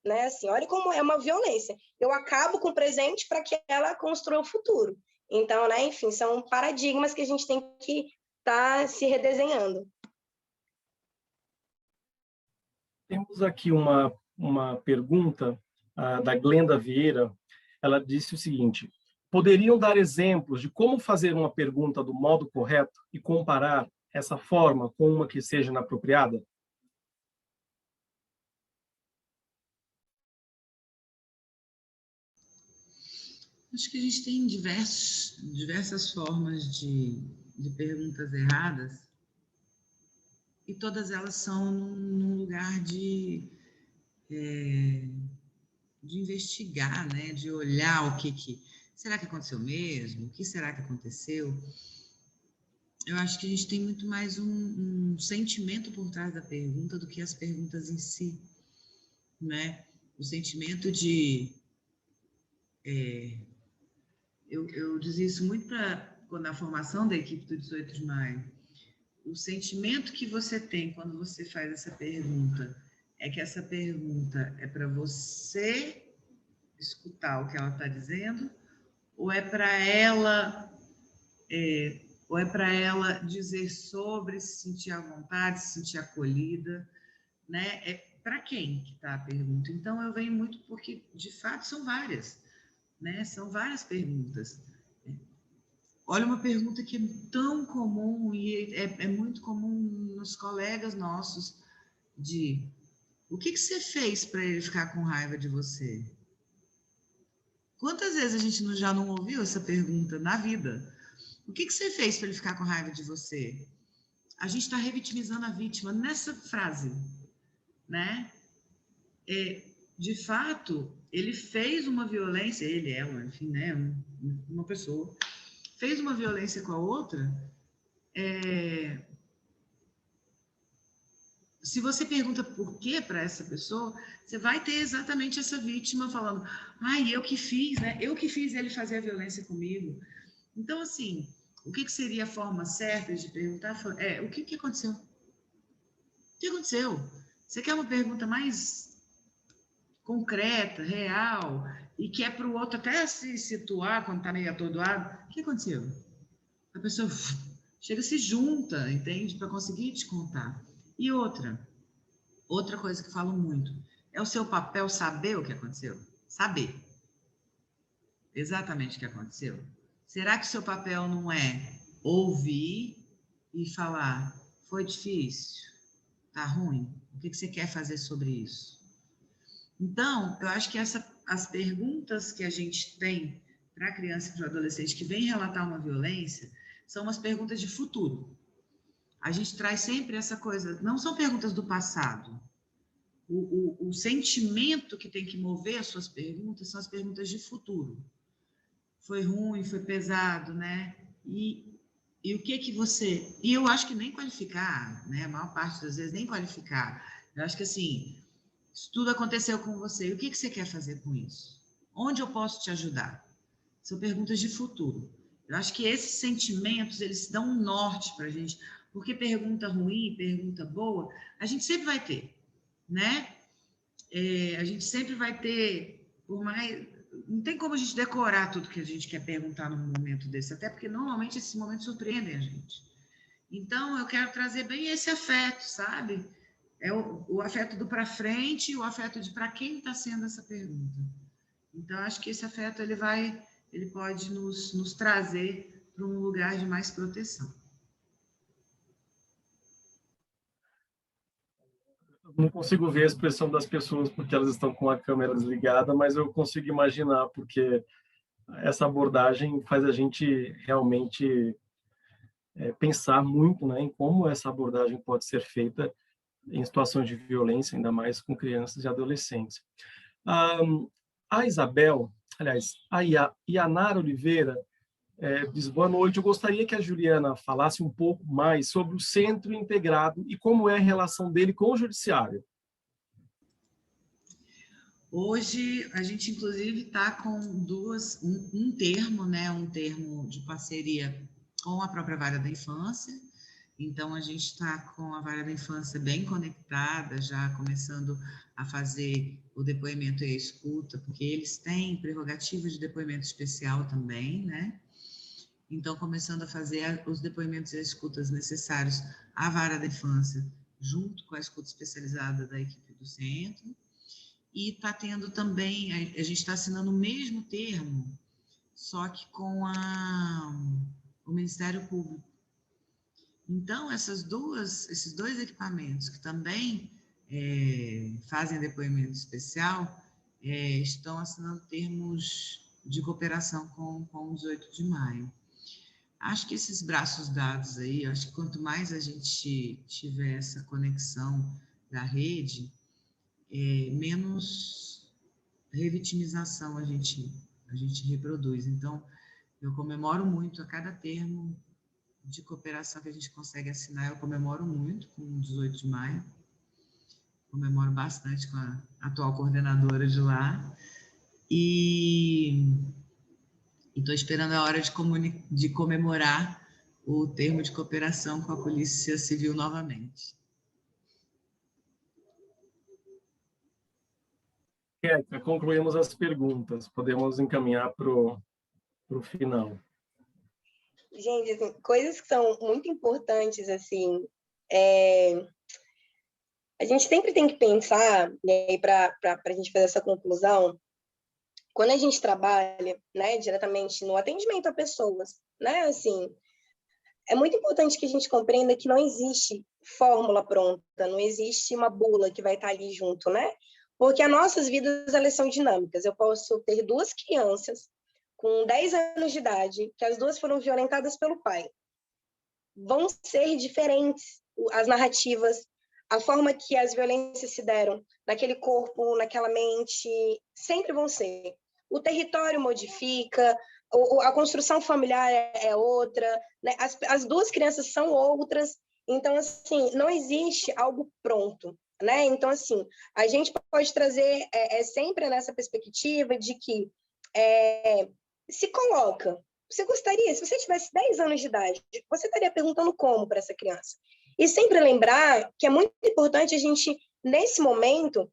Né? Assim, olha como é uma violência. Eu acabo com o presente para que ela construa o futuro. Então, né, enfim, são paradigmas que a gente tem que estar se redesenhando. Temos aqui uma pergunta da Glenda Vieira. Ela disse o seguinte: poderiam dar exemplos de como fazer uma pergunta do modo correto e comparar essa forma com uma que seja inapropriada? Acho que a gente tem diversas formas de perguntas erradas, e todas elas são num lugar de investigar, né? De olhar o que será que aconteceu mesmo? O que será que aconteceu? Eu acho que a gente tem muito mais um sentimento por trás da pergunta do que as perguntas em si, né? O sentimento de... Eu dizia isso muito na formação da equipe do 18 de maio. O sentimento que você tem quando você faz essa pergunta é que essa pergunta é para você escutar o que ela está dizendo, ou é para ela dizer sobre, se sentir à vontade, se sentir acolhida, né? É para quem que está a pergunta? Então, eu venho muito porque, de fato, são várias. né? São várias perguntas. Olha, uma pergunta que é tão comum e é muito comum nos colegas nossos, de o que você fez para ele ficar com raiva de você? Quantas vezes a gente já não ouviu essa pergunta na vida? O que você fez para ele ficar com raiva de você? A gente está revitimizando a vítima nessa frase, né? De fato, ele fez uma violência, ele, ela, enfim, né? Uma pessoa fez uma violência com a outra. Se você pergunta por que para essa pessoa, você vai ter exatamente essa vítima falando: ai, eu que fiz, né? Eu que fiz ele fazer a violência comigo. Então, assim, o que seria a forma certa de perguntar? O que aconteceu? O que aconteceu? Você quer uma pergunta mais concreta, real, e que é para o outro até se situar quando está meio atordoado? O que aconteceu? A pessoa chega, se junta, entende? Para conseguir te contar. E outra coisa que falo muito, é o seu papel saber o que aconteceu? Saber exatamente o que aconteceu. Será que o seu papel não é ouvir e falar, foi difícil, tá ruim, o que você quer fazer sobre isso? Então, eu acho que as perguntas que a gente tem para a criança e para o adolescente que vem relatar uma violência são umas perguntas de futuro. A gente traz sempre essa coisa, não são perguntas do passado. O sentimento que tem que mover as suas perguntas são as perguntas de futuro. Foi ruim, foi pesado, né? E o que você... E eu acho que nem qualificar, né? A maior parte das vezes nem qualificar. Eu acho que assim, isso tudo aconteceu com você. E o que você quer fazer com isso? Onde eu posso te ajudar? São perguntas de futuro. Eu acho que esses sentimentos, eles dão um norte para a gente. Porque pergunta ruim, pergunta boa, a gente sempre vai ter, né? A gente sempre vai ter, por mais... Não tem como a gente decorar tudo que a gente quer perguntar num momento desse, até porque normalmente esses momentos surpreendem a gente. Então, eu quero trazer bem esse afeto, sabe? É o afeto do para frente e o afeto de para quem está sendo essa pergunta. Então, acho que esse afeto ele pode nos trazer para um lugar de mais proteção. Não consigo ver a expressão das pessoas porque elas estão com a câmera desligada, mas eu consigo imaginar, porque essa abordagem faz a gente realmente pensar muito, né, em como essa abordagem pode ser feita em situações de violência, ainda mais com crianças e adolescentes. A Isabel, aliás, a Yanara Oliveira, diz: boa noite, eu gostaria que a Juliana falasse um pouco mais sobre o Centro Integrado e como é a relação dele com o Judiciário. Hoje, a gente, inclusive, está com um termo, né? Um termo de parceria com a própria Vara da Infância. Então, a gente está com a Vara da Infância bem conectada, já começando a fazer o depoimento e a escuta, porque eles têm prerrogativa de depoimento especial também, né? Então, começando a fazer os depoimentos e as escutas necessários à Vara da Infância, junto com a escuta especializada da equipe do centro. E está tendo também, a gente está assinando o mesmo termo, só que com o Ministério Público. Então, esses dois equipamentos que também fazem depoimento especial, estão assinando termos de cooperação com o 18 de maio. Acho que esses braços dados aí, acho que quanto mais a gente tiver essa conexão da rede, menos revitimização a gente reproduz. Então, eu comemoro muito a cada termo de cooperação que a gente consegue assinar, eu comemoro muito com o 18 de maio, comemoro bastante com a atual coordenadora de lá, e estou esperando a hora de comemorar o termo de cooperação com a Polícia Civil novamente. Concluímos as perguntas, podemos encaminhar para o final. Gente, assim, coisas que são muito importantes, assim, a gente sempre tem que pensar, e aí para a gente fazer essa conclusão, quando a gente trabalha, né, diretamente no atendimento a pessoas, né, assim, é muito importante que a gente compreenda que não existe fórmula pronta, não existe uma bula que vai estar ali junto, né? Porque as nossas vidas, elas são dinâmicas. Eu posso ter duas crianças com 10 anos de idade, que as duas foram violentadas pelo pai. Vão ser diferentes as narrativas, a forma que as violências se deram naquele corpo, naquela mente, sempre vão ser. O território modifica, a construção familiar é outra, né? As duas crianças são outras, então, assim, não existe algo pronto, né? Então, assim, a gente pode trazer sempre nessa perspectiva de que se coloca. Você gostaria, se você tivesse 10 anos de idade, você estaria perguntando como para essa criança. E sempre lembrar que é muito importante a gente, nesse momento,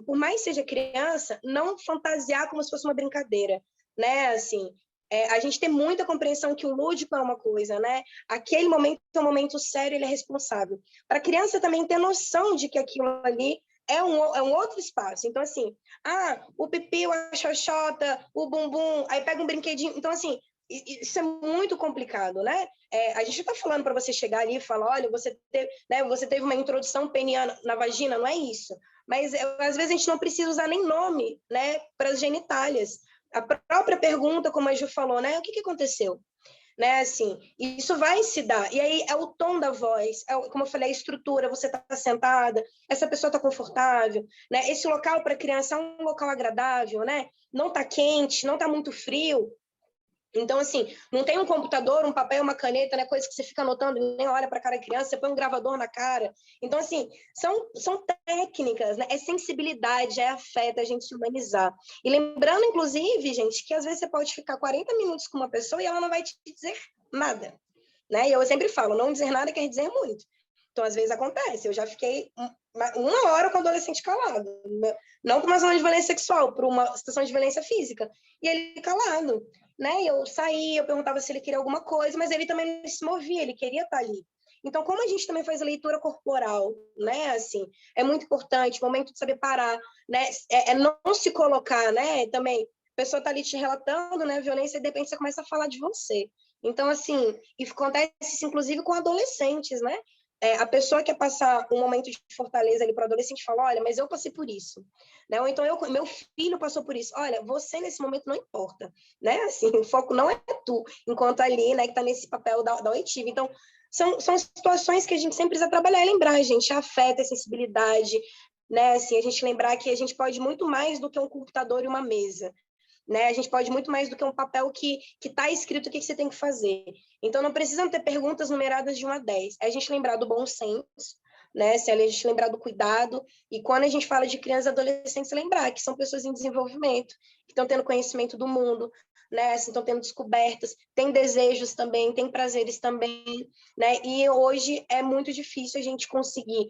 por mais que seja criança, não fantasiar como se fosse uma brincadeira, né? Assim, a gente tem muita compreensão que o lúdico é uma coisa, né? Aquele momento é um momento sério, ele é responsável. Para a criança também ter noção de que aquilo ali é um outro espaço. Então, assim, o pipi, a xoxota, o bumbum, aí pega um brinquedinho. Então, assim, isso é muito complicado, né? A gente está falando para você chegar ali e falar, olha, você teve uma introdução peniana na vagina, não é isso. Mas, às vezes, a gente não precisa usar nem nome, né, para as genitálias. A própria pergunta, como a Ju falou, né, o que aconteceu? Né, assim, isso vai se dar, e aí é o tom da voz, como eu falei, a estrutura, você está sentada, essa pessoa está confortável, né, esse local para criança é um local agradável, né, não está quente, não está muito frio, então, assim, não tem um computador, um papel, uma caneta, né, coisa que você fica anotando e nem olha para a cara da criança, você põe um gravador na cara. Então, assim, são técnicas, né? É sensibilidade, é afeto, é a gente se humanizar. E lembrando, inclusive, gente, que às vezes você pode ficar 40 minutos com uma pessoa e ela não vai te dizer nada, né? E eu sempre falo, não dizer nada quer dizer muito. Então, às vezes acontece. Eu já fiquei uma hora com o adolescente calado. Não por uma situação de violência sexual, por uma situação de violência física. E ele calado. Né? Eu saía, eu perguntava se ele queria alguma coisa, mas ele também não se movia, ele queria estar ali. Então, como a gente também faz a leitura corporal, né? Assim, é muito importante, o momento de saber parar, né? Não se colocar, né? Também, a pessoa está ali te relatando, né? Violência, e de repente você começa a falar de você. Então, assim, e acontece isso, inclusive, com adolescentes, né? A pessoa quer passar um momento de fortaleza ali para o adolescente e fala, olha, mas eu passei por isso. Né? Ou então, meu filho passou por isso. Olha, você nesse momento não importa. Né? Assim, o foco não é tu, enquanto ali, né, que está nesse papel da oitiva. Então, são situações que a gente sempre precisa trabalhar e lembrar, gente, afeto, a sensibilidade, né? Assim, a gente lembrar que a gente pode muito mais do que um computador e uma mesa. Né? A gente pode muito mais do que um papel que está escrito o que você tem que fazer. Então, não precisam ter perguntas numeradas de 1 a 10. É a gente lembrar do bom senso, né? Se a gente lembrar do cuidado, e quando a gente fala de crianças e adolescentes, lembrar que são pessoas em desenvolvimento, que estão tendo conhecimento do mundo, né? Assim, estão tendo descobertas, têm desejos também, têm prazeres também, né? E hoje é muito difícil a gente conseguir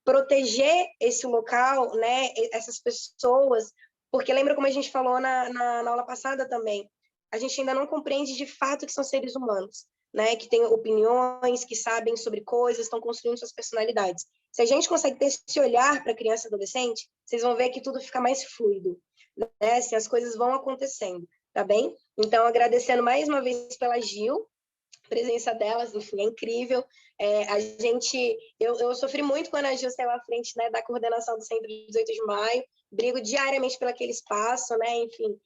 proteger esse local, né? Essas pessoas, porque lembra como a gente falou na aula passada também, a gente ainda não compreende de fato que são seres humanos, né? Que têm opiniões, que sabem sobre coisas, estão construindo suas personalidades. Se a gente consegue ter esse olhar para criança e adolescente, vocês vão ver que tudo fica mais fluido, né? Assim, as coisas vão acontecendo, tá bem? Então, agradecendo mais uma vez pela Gil, a presença delas, enfim, é incrível. Eu sofri muito quando a Gil saiu à frente, né, da coordenação do Centro de 18 de Maio, brigo diariamente por aquele espaço, né, enfim,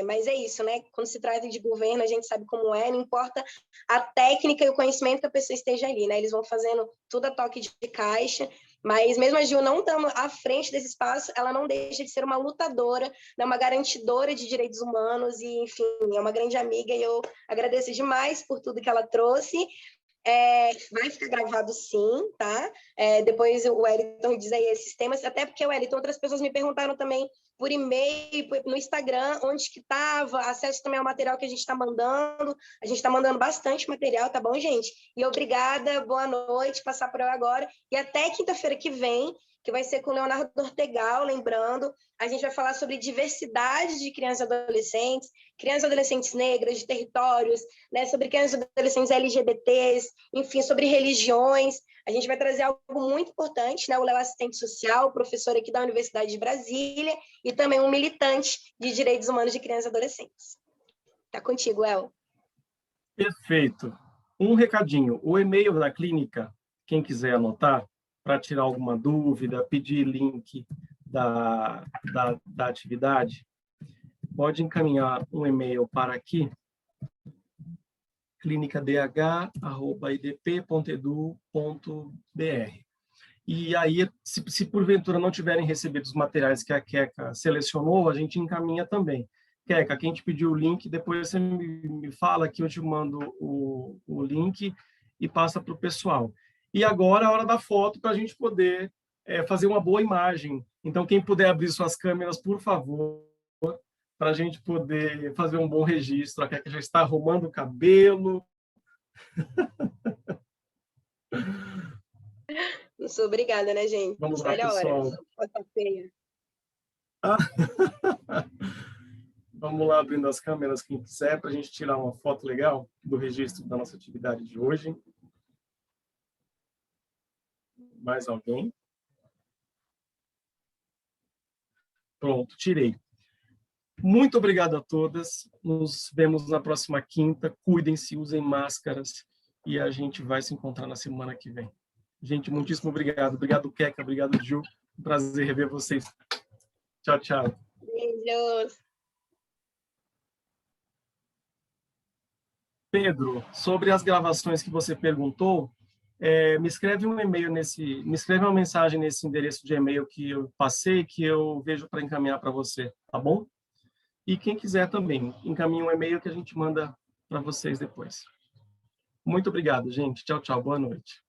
mas é isso, né? Quando se trata de governo, a gente sabe como é, não importa a técnica e o conhecimento que a pessoa esteja ali, né? Eles vão fazendo tudo a toque de caixa, mas mesmo a Gil não estando à frente desse espaço, ela não deixa de ser uma lutadora, né? Uma garantidora de direitos humanos e, enfim, é uma grande amiga e eu agradeço demais por tudo que ela trouxe. Vai ficar gravado sim, tá? Depois o Wellington diz aí esses temas, até porque, Wellington, outras pessoas me perguntaram também por e-mail, no Instagram, onde que estava, acesso também ao material que a gente está mandando, bastante material, tá bom, gente? E obrigada, boa noite, passar por eu agora, e até quinta-feira que vem, que vai ser com o Leonardo Ortegal, lembrando. A gente vai falar sobre diversidade de crianças e adolescentes negras, de territórios, né, sobre crianças e adolescentes LGBTs, enfim, sobre religiões. A gente vai trazer algo muito importante, né? O Léo é assistente social, professor aqui da Universidade de Brasília, e também um militante de direitos humanos de crianças e adolescentes. Tá contigo, El. Perfeito. Um recadinho, o e-mail da clínica, quem quiser anotar, para tirar alguma dúvida, pedir link da atividade, pode encaminhar um e-mail para aqui, clinicadh@idp.edu.br. E aí, se porventura não tiverem recebido os materiais que a Queca selecionou, a gente encaminha também. Queca, quem te pediu o link, depois você me fala que eu te mando o link e passa para o pessoal. E agora é a hora da foto para a gente poder fazer uma boa imagem. Então, quem puder abrir suas câmeras, por favor, para a gente poder fazer um bom registro. A Queca já está arrumando o cabelo. Não sou obrigada, né, gente? Vamos lá, Olha a hora. pessoal. Foto feia. Vamos lá, abrindo as câmeras, quem quiser, para a gente tirar uma foto legal do registro da nossa atividade de hoje. Mais alguém? Pronto, tirei. Muito obrigado a todas. Nos vemos na próxima quinta. Cuidem-se, usem máscaras e a gente vai se encontrar na semana que vem. Gente, muitíssimo obrigado. Obrigado, Queca. Obrigado, Gil. Um prazer rever vocês. Tchau, tchau. Beijos. Pedro, sobre as gravações que você perguntou, me escreve um e-mail me escreve uma mensagem nesse endereço de e-mail que eu passei, que eu vejo para encaminhar para você, tá bom? E quem quiser também, encaminhe um e-mail que a gente manda para vocês depois. Muito obrigado, gente. Tchau, tchau. Boa noite.